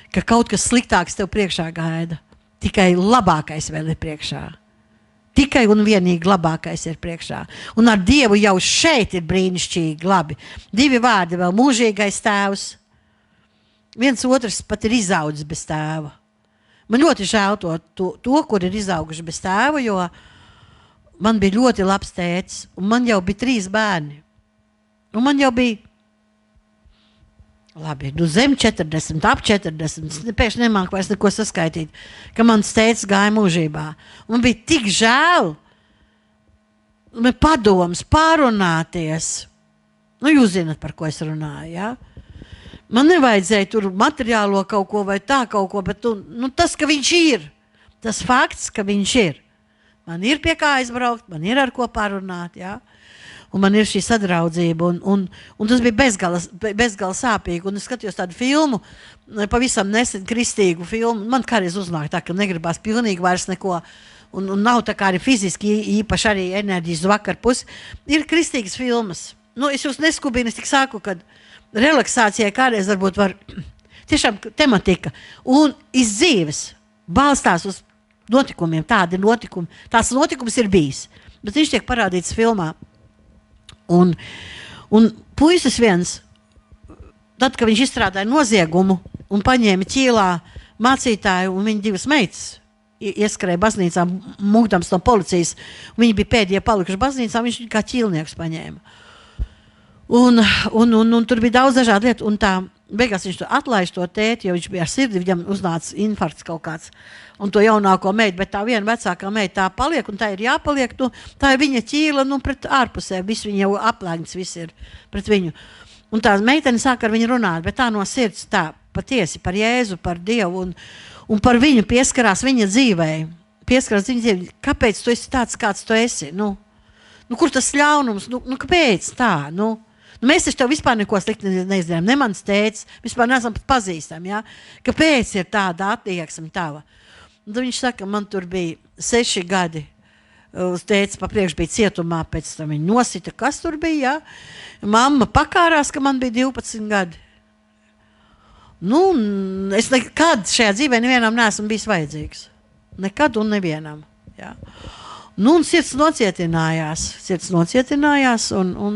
Ka kaut kas sliktāks tev priekšā gaida. Tikai labākais vēl ir priekšā. Tikai un vienīgi labākais ir priekšā. Un ar Dievu jau šeit ir brīnišķīgi labi. 2 vārdi vēl mūžīgais tēvs. Viens otrs pat ir izaudzis bez tēva. Man ļoti žēl to, kur ir izauguši bez tēva, jo man bija ļoti labs tētis, un man jau bija 3 bērni. Un man jau bija, zem 40, ap 40, pēkšņi nemāku vairs neko saskaitīt, ka mans tētis gāja mūžībā. Un man bija tik žēl, man padoms, pārunāties. Nu, jūs zināt, par ko es runāju, jā? Man nevajadzēja tur materiālo kaut ko vai tā kaut ko, bet tas, ka viņš ir, tas fakts, ka viņš ir. Man ir pie kā aizbraukt, man ir ar ko parunāt, jā. Un man ir šī sadraudzība, un tas bija bezgala sāpīgi. Un es skatījos tādu filmu, pavisam nesen kristīgu filmu. Man kādreiz uznāk tā, ka negribās pilnīgi vairs neko, un nav tā kā arī fiziski īpaši arī enerģijas vakar pusi. Ir kristīgas filmas. Nu, es jūs neskubinu, es tik saku, kad relaksācijai kādreiz varbūt var tiešām tematika un iz dzīves balstās uz notikumiem, tādi notikumi. Tās notikums ir bijis, bet viņš tiek parādīts filmā. Un puisis viens, tad, kad viņš izstrādāja noziegumu un paņēma ķīlā mācītāju un viņa 2 meitas, ieskrēja baznīcā, mūgdams no policijas, un viņi bija pēdējie palikuši baznīcā, viņš kā ķīlnieks paņēma. Un tur bija daudz dažādu lietu, un tā beigās viņš atlaiž to tēti, jo viņš bija ar sirdi, viņam uznāca infarkts kaut kāds, un to jaunāko meitu, bet tā viena vecākā meita tā paliek, un tā ir jāpaliek, tā ir viņa ķīla, pret ārpusē, viss viņa jau aplēgts, viss ir pret viņu. Un tā meitene sāk ar viņu runāt, bet tā no sirds tā patiesi par Jēzu, par Dievu, un par viņu pieskarās viņa dzīvē. Pieskarās viņa dzīvē, kāpēc tu esi tāds, kāds tu esi? Kur tas ļaunums? Kāpēc tā? Mēs taču tev vispār neko slikti neizdarām, ne mans tētis, vispār neesam pat pazīstami, ja? Kāpēc ir tāda attieksme tava? Un tad viņš saka, man tur bija 6 gadi, tētis pa priekš bija cietumā, pēc tam viņa nosita, kas tur bija, ja? Mamma pakārās, ka man bija 12 gadi. Es nekad šajā dzīvē nevienam neesmu bijis vajadzīgs. Nekad un nevienam, ja? Un sirds nocietinājās un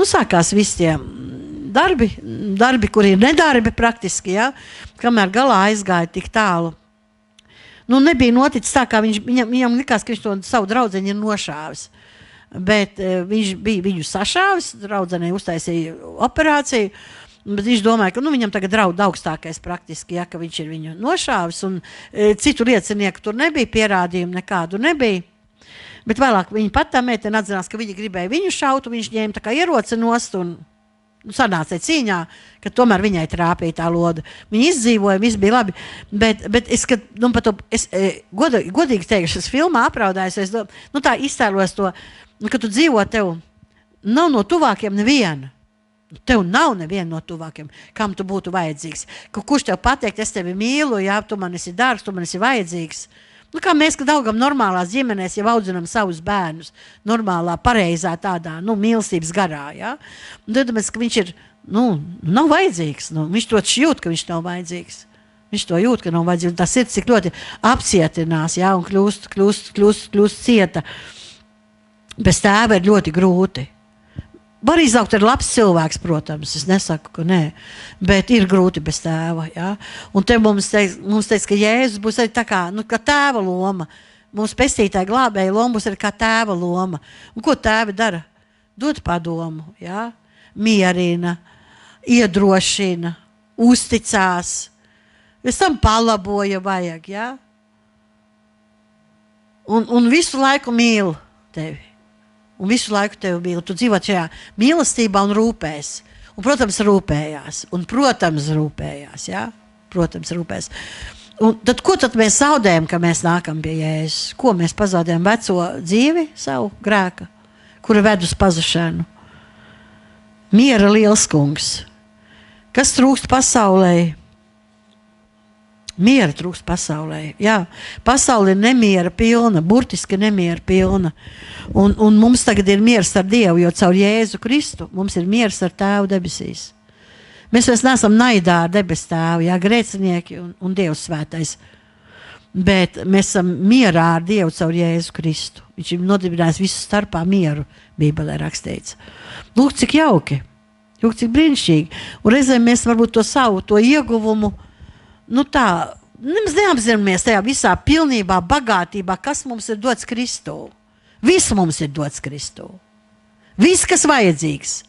sākās visi tie darbi, kuri ir nedarbi praktiski, ja, kamēr galā aizgāja tik tālu. Nebija noticis tā, kā viņam likās, ka viņš to savu draudzeņu ir nošāvis. Bet viņš bija viņu sašāvis, draudzenei uztaisīja operāciju, bet viņš domāja, ka viņam tagad draud augstākais praktiski, ja, ka viņš ir viņu nošāvis, un citu liecinieku tur nebija, pierādījumu nekādu nebija. Bet vēlāk viņa pat tā meitene atzinās, ka viņa gribēja viņu šaut, un viņš ņēma tā kā ieroci nost un sanāca cīņā, ka tomēr viņai trāpīja tā loda. Viņa izdzīvoja, viss bija labi, bet es, kad, godīgi teikšu, es filmā apraudājos, es tā iztēlos to, ka tu dzīvo tev, nav no tuvākiem neviena. Tev nav neviena no tuvākiem, kam tu būtu vajadzīgs. Kurš tev pateikt, es tevi mīlu, jā, tu man esi dārgs, tu man esi vajadzīgs. Kā mēs, kad augam normālās ģimenēs, jau audzinam savus bērnus, normālā, pareizā tādā, mīlestības garā, ja? Un tad mēs, ka viņš ir, nav vajadzīgs, viņš to jūt, ka viņš nav vajadzīgs. Viņš to jūt, ka nav vajadzīgs, un tā sirds cik ļoti apcietinās, ja? Un kļūst cieta. Bez tēva ir ļoti grūti. Var izaugt ar labs cilvēks, protams, es nesaku, ka nē, bet ir grūti bez tēva, ja? Un te mums teica, ka Jēzus būs arī tā kā, kā tēva loma. Mums pestītāja glābēja loma būs arī kā tēva loma. Un ko tēvi dara? Dod padomu, ja? Mierina, iedrošina, uzticās, Es tam palaboja vajag, jā? Un visu laiku mīl tevi. Un visu laiku tevi mīl. Tu dzīvo šajā mīlestībā un rūpēs. Un, protams, rūpējās. Jā? Protams, rūpēs. Un tad, ko tad mēs zaudējam, kad mēs nākam pie Jēzus? Ko mēs pazaudējam? Veco dzīvi, savu grēka, kura ved uz pazušanu. Miera liels kungs. Kas trūkst pasaulē? Miera trūkst pasaulē. Jā, pasaule ir nemiera pilna, burtiski nemiera pilna. Un mums tagad ir miers ar Dievu, jo caur Jēzu Kristu mums ir miers ar Tēvu debesīs. Mēs vairs neesam naidā ar debes Tēvu, jā, grēcinieki un Dievs svētais. Bet mēs esam mierā ar Dievu caur Jēzu Kristu. Viņš ir nodibinājis visu starpā mieru, Bībelē rakstīts. Lūk, cik jauki, lūk, cik brīnišķīgi. Un reizēm mēs varbūt to ieguvumu, nemaz neapzināmies tajā visā pilnībā, bagātībā, kas mums ir dots Kristū. Viss mums ir dots Kristū. Viss, kas vajadzīgs.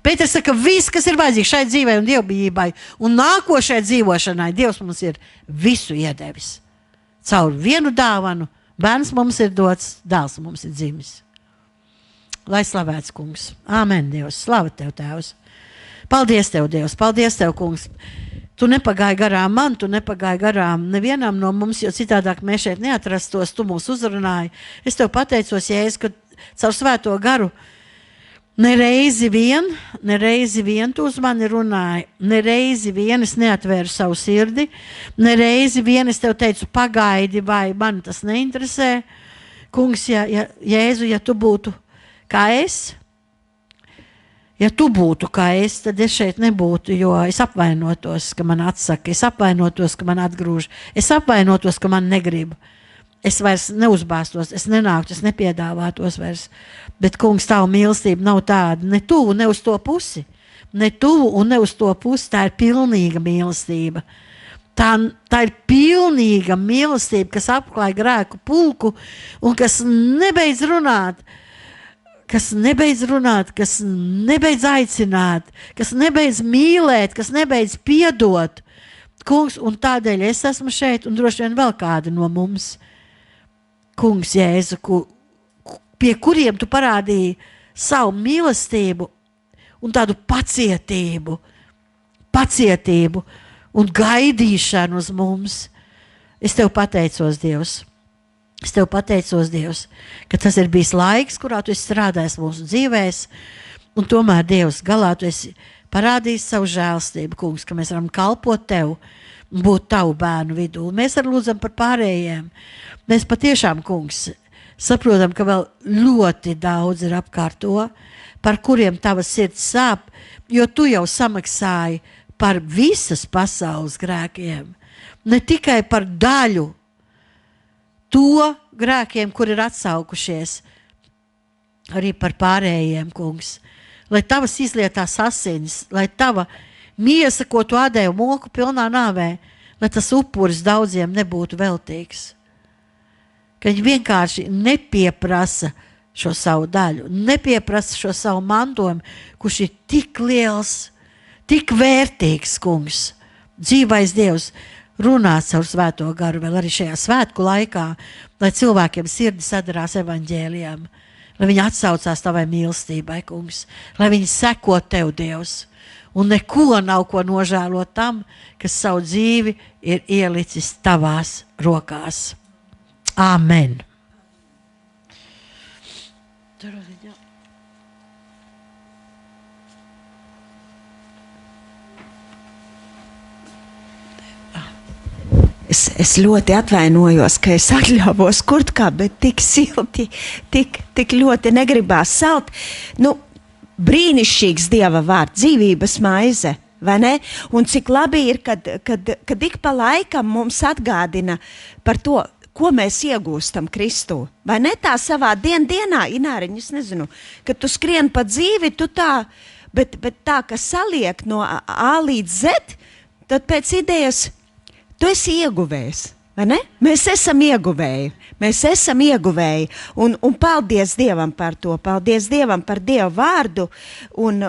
Pēters saka, viss, kas ir vajadzīgs šai dzīvei un dievbijībai un nākošai dzīvošanai, Dievs mums ir visu iedevis. Caur vienu dāvanu, bērns mums ir dots, dēls mums ir dzimis. Lai slavēts, kungs. Āmen, Dievs. Slava tev, Tēvs. Paldies tev, Dievs. Paldies tev, kungs. Tu nepagāji garām man, tu nepagāji garām nevienam no mums, jo citādāk mēs šeit neatrastos, tu mūs uzrunāji. Es tev pateicos, Jēzus, ka caur svēto garu nereizi vien tu uz mani runāji, nereizi vien es neatvēru savu sirdi, nereizi vien es tev teicu pagaidi vai man tas neinteresē. Kungs, Jēzu, ja tu būtu kā es, tad es šeit nebūtu, jo es apvainotos, ka man atsaka, es apvainotos, ka man atgrūž, es apvainotos, ka man negrib. Es vairs neuzbāstos, es nenāktu, es nepiedāvātos vairs. Bet, kungs, tavu mīlestība nav tāda, ne tuvu, ne uz to pusi. Ne tuvu un ne uz to pusi, tā ir pilnīga mīlestība. Tā ir pilnīga mīlestība, kas apklāj grēku pulku un kas nebeidz runāt, kas nebeidz aicināt, kas nebeidz mīlēt, kas nebeidz piedot. Kungs, un tādēļ es esmu šeit, un droši vien vēl kādi no mums. Kungs, Jēzu, pie kuriem tu parādīji savu mīlestību un tādu pacietību un gaidīšanu uz mums. Es tev pateicos, Dievs. Es tev pateicos, Dievs, ka tas ir bijis laiks, kurā tu esi strādājis mūsu dzīvēs, un tomēr, Dievs, galā tu esi parādījis savu žēlstību, kungs, ka mēs varam kalpot tev un būt tavu bērnu vidū. Mēs arī lūdzam par pārējiem. Mēs patiešām, kungs, saprotam, ka vēl ļoti daudz ir apkārt to, par kuriem tava sirds sāp, jo tu jau samaksāji par visas pasaules grēkiem, ne tikai par daļu to grēkiem, kur ir atsaukušies, arī par pārējiem, kungs. Lai tavas izlietās asinis, lai tava miesa, ko tu ādēji moku pilnā nāvē, lai tas upuris daudziem nebūtu veltīgs. Ka viņi vienkārši nepieprasa šo savu daļu, nepieprasa šo savu mantojumu, kurš ir tik liels, tik vērtīgs, kungs. Dzīvais Dievs runā caur svēto garu vēl arī šajā svētku laikā, lai cilvēkiem sirdi sadarās evaņģēlijam, lai viņi atsaucās tavai mīlestībai, kungs, lai viņi seko tev, Dievs, un neko nav ko nožēlot tam, kas savu dzīvi ir ielicis tavās rokās. Āmen. Es ļoti atvainojos, ka es atļāvos kurtkā, bet tik silti, tik ļoti negribās salt. Brīnišķīgs Dieva vārds, dzīvības maize, vai ne? Un cik labi ir, kad ik pa laikam mums atgādina par to, ko mēs iegūstam Kristū. Vai ne tā savā dienā, Ināriņ, es nezinu, kad tu skrien pa dzīvi, tu tā, bet tā, ka saliek no A līdz Z, tad pēc idejas tu esi ieguvējs, vai ne? Mēs esam ieguvēji, un paldies Dievam par to, paldies Dievam par Dieva vārdu, un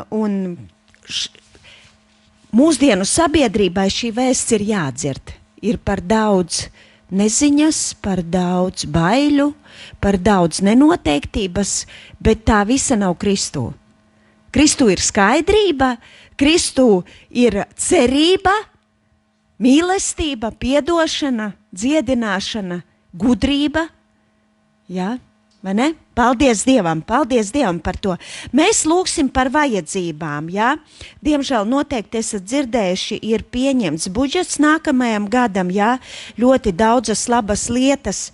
mūsdienu sabiedrībai šī vēsts ir jādzird. ir par daudz neziņas, par daudz baiļu, par daudz nenoteiktības, bet tā visa nav Kristū. Kristū ir skaidrība, Kristū ir cerība, mīlestība, piedošana, dziedināšana, gudrība. Jā, vai ne? Paldies Dievam par to. Mēs lūgsim par vajadzībām, jā. Diemžēl noteikti esat dzirdējuši, ir pieņemts budžets nākamajam gadam, jā. Ļoti daudzas labas lietas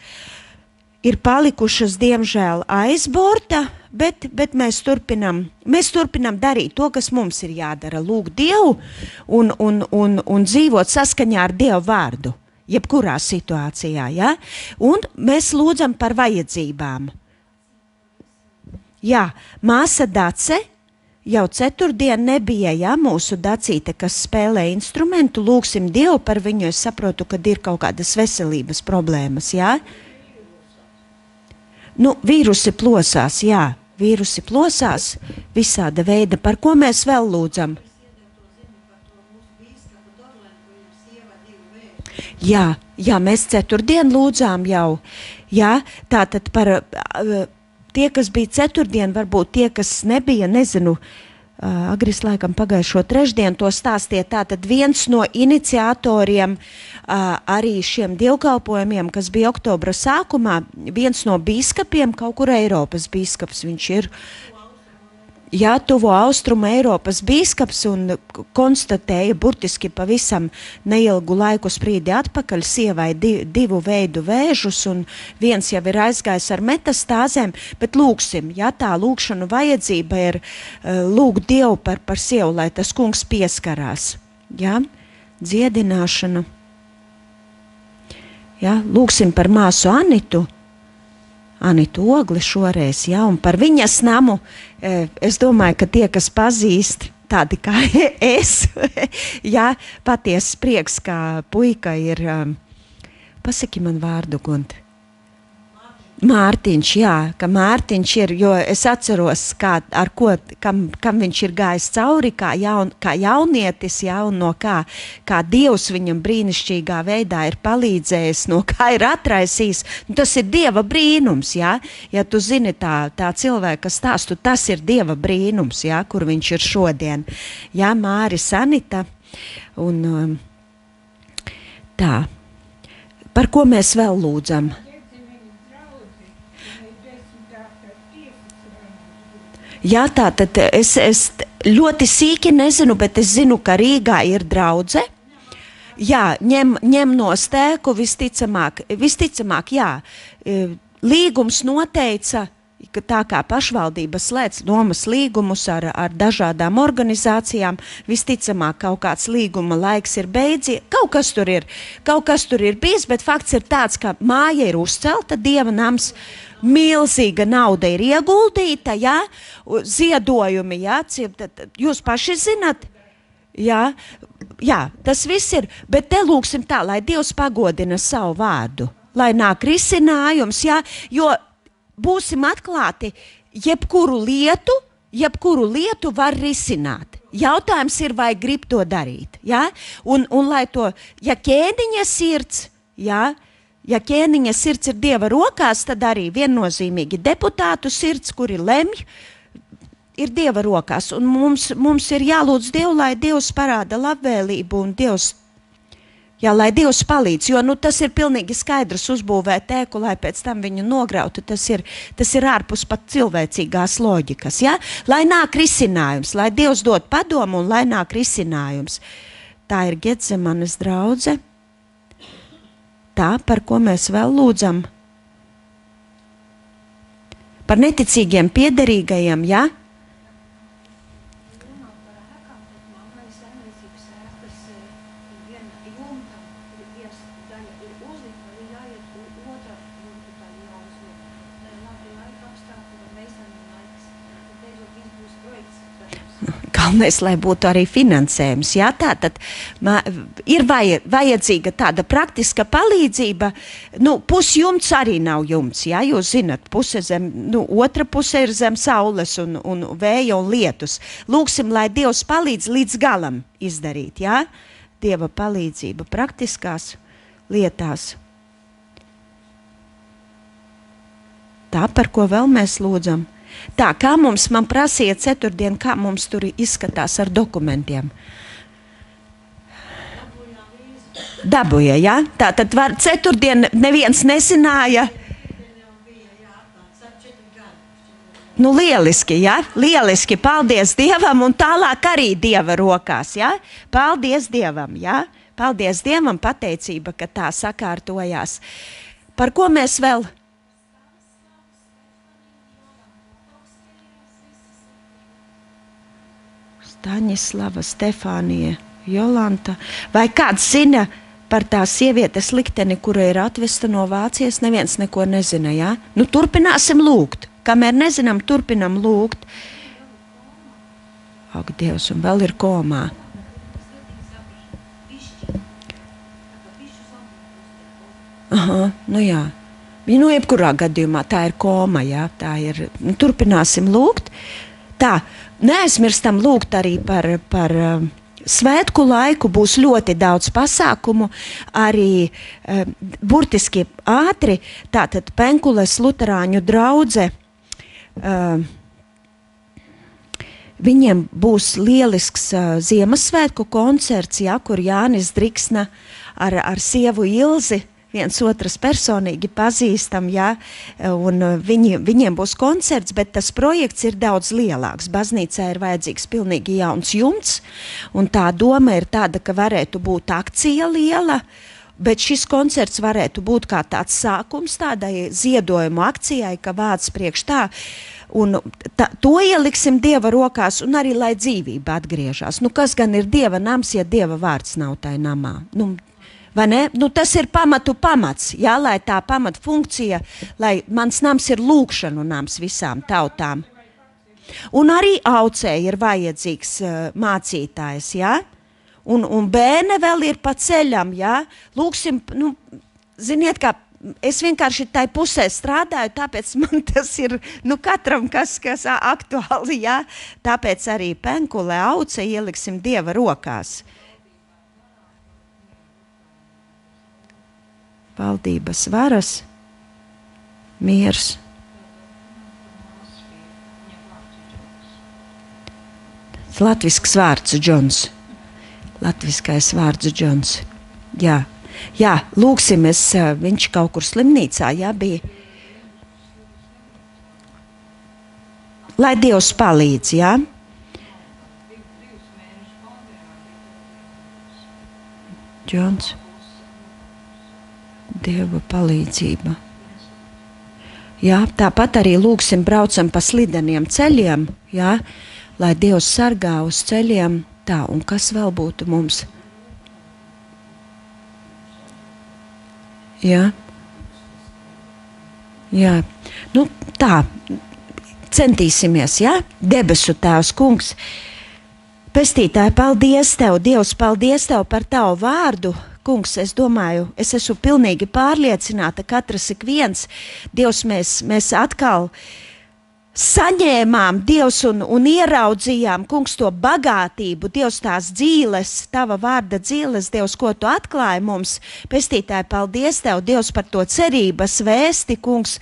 ir palikušas, diemžēl, aiz borta, bet mēs turpinam darīt to, kas mums ir jādara. Lūgt Dievu un dzīvot saskaņā ar Dievu vārdu, jebkurā situācijā, ja? Un mēs lūdzam par vajadzībām. Jā, māsa Dace jau ceturtdien nebija, ja, mūsu Dacīte, kas spēlē instrumentu, lūgsim Dievu par viņu, es saprotu, ka ir kaut kādas veselības problēmas, jā? Nu, vīrusi plosās, jā, vīrusi plosās, visāda veida, par ko mēs vēl lūdzam? Jā, mēs ceturtdien lūdzām jau, jā, tātad par tie, kas bija ceturtdien, varbūt tie, kas nebija, nezinu, Agris laikam pagājušo trešdienu to stāstīja, tātad viens no iniciatoriem arī šiem dievkalpojumiem, kas bija oktobra sākumā, viens no bīskapiem, kaut kur Eiropas bīskaps, viņš ir, jā, tuvo austrumu Eiropas bīskaps un konstatēja burtiski pavisam neilgu laiku sprīdi atpakaļ sievai divu veidu vēžus un viens jau ir aizgājis ar metastāzēm, bet lūgsim, ja tā lūgšanu vajadzība ir lūgt Dievu par sievu, lai tas kungs pieskarās, ja, dziedināšana, ja, lūgsim par māsu Anitu Ogli šoreiz, ja, un par viņas namu, es domāju, ka tie, kas pazīst, tādi kā es, ja, patiesas prieks, kā puika ir, pasaki man vārdu, Gunta. Mārtiņš, jā, ka Mārtiņš ir, jo es atceros, kam viņš ir gājis cauri, kā jaunietis, jā, un no kā Dievs viņam brīnišķīgā veidā ir palīdzējis, no kā ir atraisījis. Tas ir Dieva brīnums, jā, ja tu zini tā cilvēka stāstu, tas ir Dieva brīnums, jā, kur viņš ir šodien. Jā, Māris, Anita, un tā, par ko mēs vēl lūdzam? Jā, tātad es ļoti sīki nezinu, bet es zinu, ka Rīgā ir draudze. Jā, ņem no stēku visticamāk, jā, līgums noteica, ka tā kā pašvaldība slēdz nomas līgumus ar dažādām organizācijām, visticamāk kaut kāds līguma laiks ir beidzies, kaut kas tur ir bijis, bet fakts ir tāds, ka māja ir uzcelta, Dieva nams, milzīga nauda ir ieguldīta, jā, ziedojumi, jā, jūs paši zinat, jā, tas viss ir, bet te lūksim tā, lai Dievs pagodina savu vārdu, lai nāk risinājums, jā, jo būsim atklāti, jebkuru lietu var risināt. Jautājums ir, vai grib to darīt, jā, un lai to, ja ķēniņa sirds, jā, ja ķēniņa sirds ir Dieva rokās, tad arī viennozīmīgi deputātu sirds, kuri lemj, ir Dieva rokās. Un mums ir jālūdz Dievu, lai Dievs parāda labvēlību un Dievs, jā, lai Dievs palīdz, jo tas ir pilnīgi skaidrs uzbūvēt ēku, lai pēc tam viņu nograutu. Tas ir ārpus pat cilvēcīgās loģikas, jā? Lai nāk risinājums, lai Dievs dod padomu un lai nāk risinājums. Tā ir Getsemanes draudze. Tā, par ko mēs vēl lūdzam? Par neticīgiem piederīgajiem, ja? Galvenais, lai būtu arī finansējums. Jā, tātad ir vajadzīga tāda praktiska palīdzība. Pusjumts arī nav jumts, jā, jūs zinat, otra puse ir zem saules un vēja un lietus. Lūksim, lai Dievs palīdz līdz galam izdarīt, jā? Dieva palīdzība praktiskās lietās. Tā, par ko vēl mēs lūdzam. Tā, kā man prasīja ceturtdien, kā mums tur izskatās ar dokumentiem. Dabūja, ja? Tā tad ceturtdien neviens nezināja. Nu, lieliski, ja? Lieliski, paldies Dievam, un tālāk arī Dieva rokās, ja? Paldies Dievam, ja? Paldies Dievam, pateicība, ka tā sakārtojās. Par ko mēs vēl? Staņislava, Stefānija, Jolanta. Vai kāds zina par tā sievietes likteni, kura ir atvesta no Vācijas? Neviens neko nezina, ja? Nu, turpināsim lūgt. Kamēr nezinām, turpinam lūgt. Ak, Dievs, un vēl ir komā. Aha, nu jā. Nu, jebkurā gadījumā tā ir koma, jā. Tā ir, nu, turpināsim lūgt. Tā, neaizmirstam lūgt arī par svētku laiku, būs ļoti daudz pasākumu, arī burtiski ātri, tātad Penkules luterāņu draudze, viņiem būs lielisks Ziemassvētku koncerts, ja, kur Jānis Driksna ar sievu Ilzi, viens otras personīgi pazīstam, ja, un viņiem būs koncerts, bet tas projekts ir daudz lielāks. Baznīcā ir vajadzīgs pilnīgi jauns jumts, un tā doma ir tāda, ka varētu būt akcija liela, bet šis koncerts varētu būt kā tāds sākums tādai ziedojumu akcijai, ka vārds priekš tā, un to ieliksim Dieva rokās, un arī, lai dzīvība atgriežas. Nu, kas gan ir Dieva nams, ja Dieva vārds nav tai namā? Nu, vai ne? Nu, tas ir pamats, jā, lai tā pamat funkcija, lai mans nams ir lūkšanu nams visām tautām. Un arī Aucē ir vajadzīgs mācītājs, jā? Un bērne vēl ir pa ceļam, jā? Lūksim, nu, ziniet, kā es vienkārši tai pusē strādāju, tāpēc man tas ir, nu, katram, kas aktuāli, jā? Tāpēc arī Penkule, Auce ieliksim Dieva rokās. Valdības varas, miers. Latvisks vārds Džons. Latviskais vārds Džons. Jā, jā, lūksim, viņš kaut kur slimnīcā, jā, bija. Lai Dievs palīdz, jā. Džons. Dieva palīdzība. Jā, tāpat arī lūksim, braucam pa slideniem ceļiem, jā, lai Dievs sargā uz ceļiem. Tā, un kas vēl būtu mums? Jā. Jā. Nu, tā, centīsimies, jā? Debesu Tēvs, Kungs, Pestītāji, paldies Tev, Dievs, paldies Tev par Tavu vārdu. Kungs, es domāju, es esmu pilnīgi pārliecināta, katrs ik viens, Dievs, mēs atkal saņēmām, Dievs, un ieraudzījām, Kungs, to bagātību, Dievs, tās dzīles, Tava vārda dzīles, Dievs, ko Tu atklāji mums. Pestītāji, paldies Tev, Dievs, par to cerības vēsti, Kungs.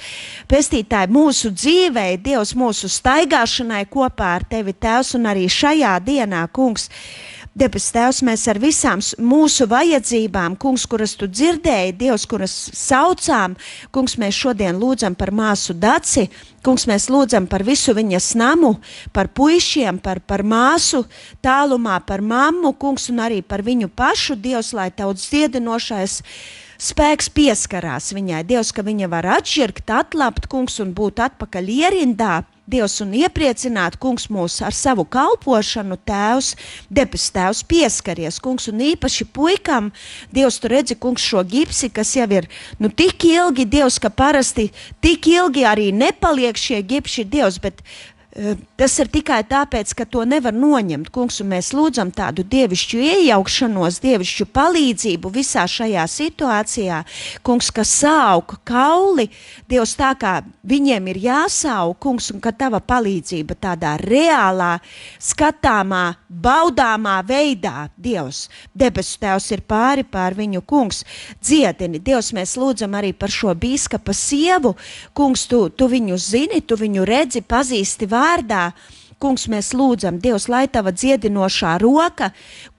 Pestītāji, mūsu dzīvei, Dievs, mūsu staigāšanai kopā ar Tevi, Tēvs, un arī šajā dienā, Kungs. Debes Tēvs, mēs ar visām mūsu vajadzībām, Kungs, kuras Tu dzirdēji, Dievs, kuras saucām, Kungs, mēs šodien lūdzam par māsu Daci, Kungs, mēs lūdzam par visu viņas namu, par puišiem, par māsu tālumā, par mammu, Kungs, un arī par viņu pašu, Dievs, lai Tavs dziedinošais spēks pieskarās viņai, Dievs, ka viņa var atšķirkt, atlapt, Kungs, un būt atpakaļ ierindā, Dievs, un iepriecināt, Kungs, mūs ar savu kalpošanu, Tēvs, debes Tēvs, pieskaries, Kungs, un īpaši puikam, Dievs, Tu redzi, Kungs, šo gipsi, kas jau ir, nu, tik ilgi, Dievs, ka parasti tik ilgi arī nepaliek šie gipši, Dievs, bet Tas ir tikai tāpēc, ka to nevar noņemt, kungs, un mēs lūdzam tādu dievišķu iejaukšanos, dievišķu palīdzību visā šajā situācijā, kungs, ka sauk kauli, Dievs, tā kā viņiem ir jāsauk, kungs, un ka tava palīdzība tādā reālā, skatāmā, baudāmā veidā, Dievs, debesu Tēvs ir pāri pār viņu, kungs, dziedini. Dievs, mēs lūdzam arī par šo bīskapa sievu, kungs, tu viņu zini, tu viņu redzi, pazīsti vārdā. Kungs, mēs lūdzam, Dievs, lai tava dziedinošā roka,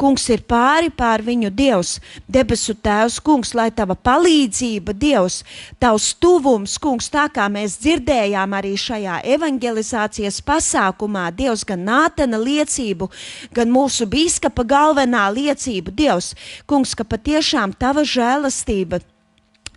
kungs, ir pāri pār viņu, Dievs, debesu Tēvs, kungs, lai tava palīdzība, Dievs, tavs tuvums, kungs, tā kā mēs dzirdējām arī šajā evangelizācijas pasākumā, Dievs, gan Nātana liecību, gan mūsu bīskapa galvenā liecību, Dievs, kungs, ka patiešām tava žēlastība,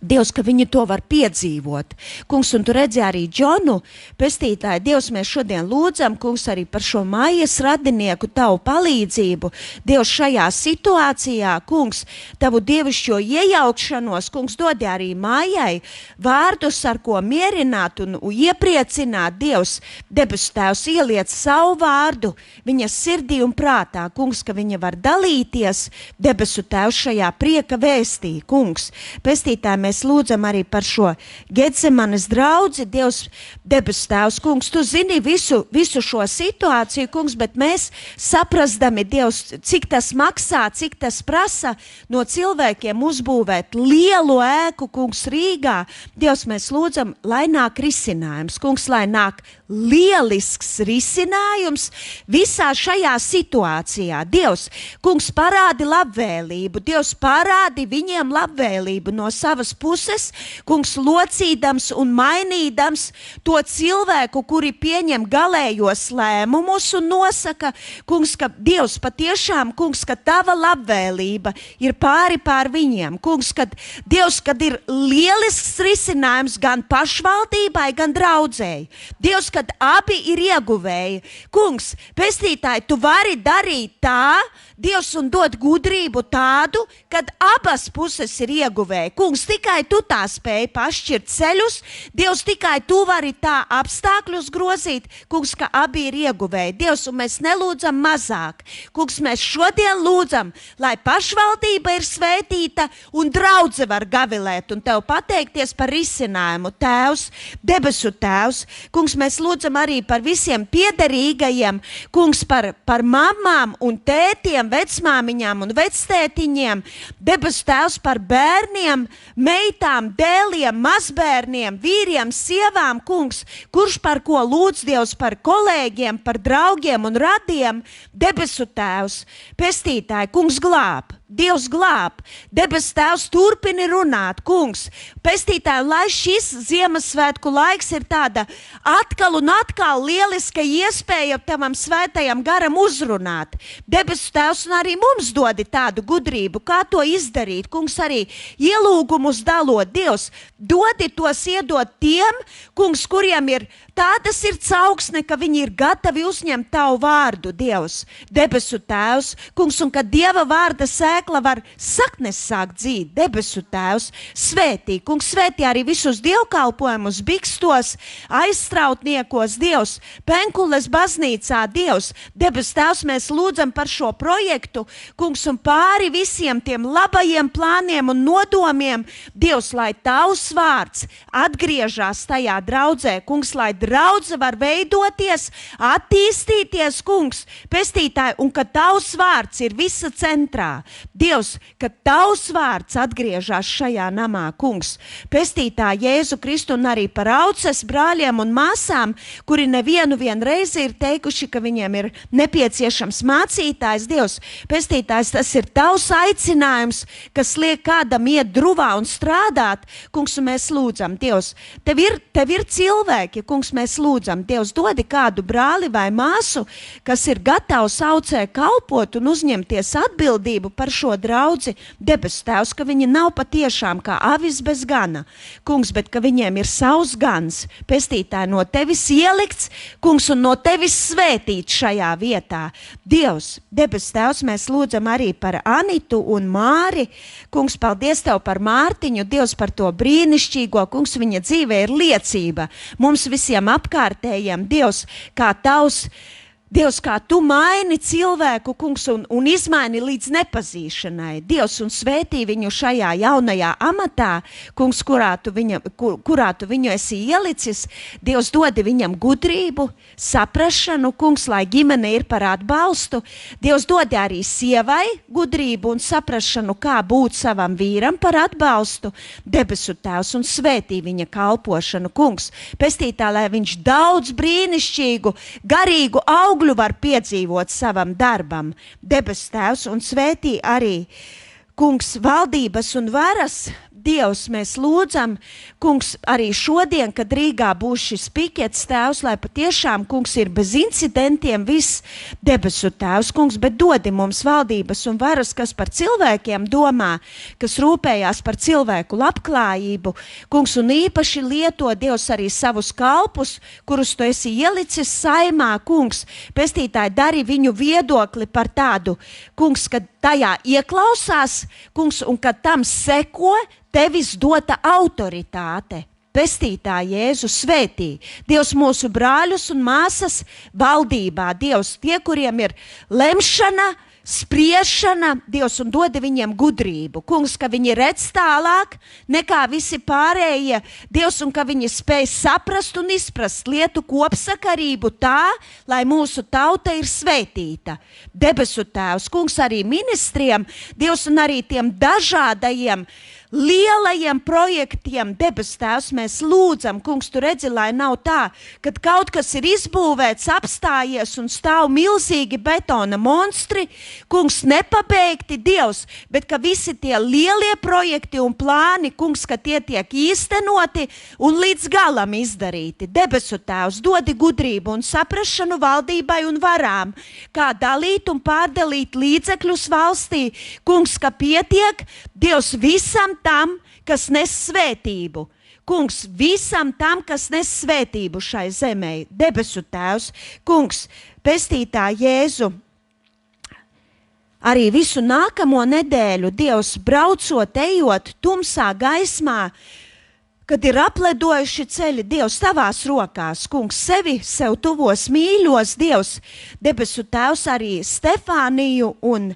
Dievs, ka viņi to var piedzīvot. Kungs, un tu redzi arī Džonu, pestītāji, Dievs, mēs šodien lūdzam, kungs, arī par šo mājas radinieku tavu palīdzību. Dievs, šajā situācijā, kungs, tavu dievišķo iejaukšanos, kungs, dodi arī mājai vārdus, ar ko mierināt un iepriecināt. Dievs, debesu Tēvs, ieliec savu vārdu viņas sirdī un prātā, kungs, ka viņa var dalīties, debesu Tēvs, šajā prieka vēstī, kungs. Pestītāji, mēs lūdzam arī par šo Getsemanes draudzi, Dievs, debesu Tēvs, kungs, tu zini visu šo situāciju, kungs, bet mēs saprastami, Dievs, cik tas maksā, cik tas prasa no cilvēkiem uzbūvēt lielu ēku, kungs, Rīgā. Dievs, mēs lūdzam, lai nāk risinājums, kungs, lai nāk lielisks risinājums visā šajā situācijā. Dievs, kungs, parādi labvēlību, Dievs, parādi viņiem labvēlību no savas puses, kungs, locīdams un mainīdams to cilvēku, kuri pieņem galējos lēmumus un nosaka, kungs, ka Dievs patiešām, kungs, ka tava labvēlība ir pāri pār viņiem, kungs, kad Dievs, kad ir lielisks risinājums gan pašvaldībai, gan draudzēji. Dievs, kad abi ir ieguvēji. Kungs, pestītāji, tu vari darīt tā, Dievs, un dot gudrību tādu, kad abas puses ir ieguvēji. Kungs, tikai tu tā spēj pašķirt ceļus, Dievs, tikai tu vari tā apstākļus grozīt, kungs, ka abi ir ieguvēji. Dievs, un mēs nelūdzam mazāk. Kungs, mēs šodien lūdzam, lai pašvaldība ir svētīta un draudze var gavilēt un tev pateikties par risinājumu. Tēvs, debesu Tēvs, kungs, mēs lūdzam arī par visiem piederīgajiem, kungs, par mamām un tētiem, vecmāmiņām un vectētiņiem, debesu Tēvs, par bērniem, meitām, dēliem, mazbērniem, vīriem, sievām, kungs, kurš par ko lūdz Dievs, par kolēģiem, par draugiem un radiem, debesu Tēvs, pestītāji, kungs, glāb. Dievs glāb, debes Tēvs turpini runāt, kungs, pestītāji, lai šis Ziemassvētku laiks ir tāda atkal un atkal lieliska iespēja tavam svētajam garam uzrunāt. Debes Tēvs un arī mums dodi tādu gudrību, kā to izdarīt, kungs, arī ielūgumus dalot. Dievs, dodi tos iedot tiem, kungs, kuriem ir tāda sirds augsne, ka viņi ir gatavi uzņemt tavu vārdu, Dievs, debesu Tēvs, kungs, un ka Dieva vārda sēkla var saknes sākt dzīt, debesu Tēvs, svētī, kungs, svētī arī visus dievkalpojumus, bikstos, aizstrautniekos, Dievs, Penkules baznīcā, Dievs, debesu Tēvs, mēs lūdzam par šo projektu, kungs, un pāri visiem tiem labajiem plāniem un nodomiem, Dievs, lai tavs vārds atgriežās tajā draudzē, kungs, lai draudze var veidoties, attīstīties, kungs, pestītāji, un ka tavs vārds ir visa centrā. Dievs, ka tavs vārds atgriežas šajā namā, kungs, pestītāji Jēzu Kristu un arī par auces brāļiem un māsām, kuri nevienu reizi ir teikuši, ka viņiem ir nepieciešams mācītājs. Dievs, pestītājs, tas ir tavs aicinājums, kas liek kādam iet druvā un strādāt, kungs, un mēs lūdzam, Dievs, tev ir cilvēki, kungs, mēs lūdzam, Dievs, dodi kādu brāli vai māsu, kas ir gatavs aucē kalpot un uzņemties atbildību par šo draudzi, debes Tēvs, ka viņi nav patiešām kā avis bez gana, kungs, bet ka viņiem ir savs gans, pestītāji no tevis ielikts, kungs, un no tevis svētīts šajā vietā. Dievs, debes Tēvs, mēs lūdzam arī par Anitu un Māri, kungs, paldies Tev par Mārtiņu, Dievs, par to brīnišķīgo, kungs, viņa dzīve ir liecība mums visiem apkārtējiem, Dievs, kā Tavs, Dievs, kā Tu maini cilvēku, kungs, un izmaini līdz nepazīšanai. Dievs, un svētī viņu šajā jaunajā amatā, kungs, kurā tu viņu esi ielicis. Dievs, dodi viņam gudrību, saprašanu, kungs, lai ģimene ir par atbalstu. Dievs, dodi arī sievai gudrību un saprašanu, kā būt savam vīram par atbalstu. Debesu Tēvs, un svētī viņa kalpošanu, kungs. Pestītā, lai viņš daudz brīnišķīgu, garīgu augļu var piedzīvot savam darbam. Debes Tēvs, un svētī arī, kungs, valdības un varas. Dievs, mēs lūdzam, kungs, arī šodien, kad Rīgā būs šis pikets, Tēvs, lai patiešām, kungs, ir bez incidentiem viss, debesu Tēvs, kungs, bet dodi mums valdības un varas, kas par cilvēkiem domā, kas rūpējās par cilvēku labklājību, kungs, un īpaši lieto, Dievs, arī savus kalpus, kurus Tu esi ielicis saimā, kungs, pestītāji, dari viņu viedokli par tādu, kungs, kad tajā ieklausās, kungs, un kad tam seko Tevis dota autoritāte. Pestītā Jēzu svētī. Dievs, mūsu brāļus un māsas valdībā. Dievs, tie, kuriem ir lemšana, spriešana, Dievs, un dodi viņiem gudrību. Kungs, ka viņi redz tālāk nekā visi pārējie. Dievs, un ka viņi spēj saprast un izprast lietu kopsakarību tā, lai mūsu tauta ir svētīta. Debesu Tēvs, kungs, arī ministriem, Dievs, un arī tiem dažādajiem lielajiem projektiem, debes Tēvs, mēs lūdzam, kungs, Tu redzi, lai nav tā, kad kaut kas ir izbūvēts, apstājies un stāv milzīgi betona monstri, kungs, nepabeigti, Dievs, bet ka visi tie lielie projekti un plāni, kungs, ka tie tiek īstenoti un līdz galam izdarīti. Debesu Tēvs, dodi gudrību un saprašanu valdībai un varām, kā dalīt un pārdalīt līdzekļus valstī, kungs, ka pietiek, Dievs, visam tam, kas nes svētību. Kungs, visam tam, kas nes svētību šai zemē. Debesu Tēvs, kungs, pestītā Jēzu, arī visu nākamo nedēļu, Dievs, braucot, ejot tumsā gaismā, kad ir apledojuši ceļi, Dievs, Tavās rokās, kungs, sev tuvos mīļos, Dievs, debesu Tēvs, arī Stefāniju un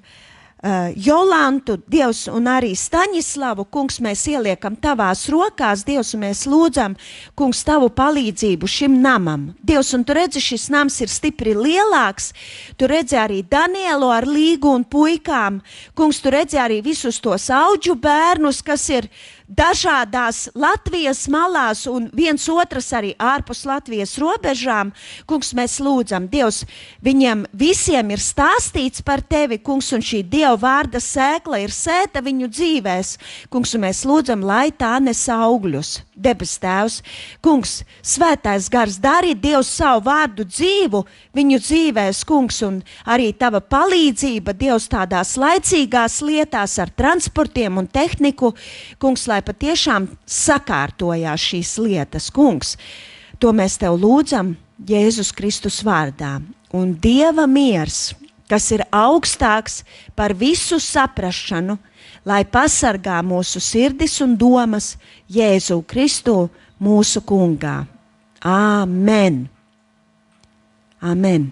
Jolantu, Dievs, un arī Staņislavu, kungs, mēs ieliekam Tavās rokās, Dievs, un mēs lūdzam, kungs, Tavu palīdzību šim namam. Dievs, un Tu redzi, šis nams ir stipri lielāks, Tu redzi arī Danielu ar Līgu un puikām, kungs, Tu redzi arī visus tos audžu bērnus, kas ir dažādās Latvijas malās un viens otrs arī ārpus Latvijas robežām. Kungs, mēs lūdzam, Dievs, viņiem visiem ir stāstīts par Tevi, kungs, un šī Dieva vārda sēkla ir sēta viņu dzīvēs. Kungs, un mēs lūdzam, lai tā nes augļus. Debes Tēvs, kungs, svētais gars, dari, Dievs, savu vārdu dzīvu viņu dzīvēs, kungs, un arī Tava palīdzība, Dievs, tādās laicīgās lietās ar transportiem un tehniku, kungs, lai patiešām sakārtojās šīs lietas, kungs. To mēs Tev lūdzam Jēzus Kristus vārdā. Un Dieva miers, kas ir augstāks par visu saprašanu, lai pasargā mūsu sirdis un domas Jēzu Kristu mūsu kungā. Āmen. Amen.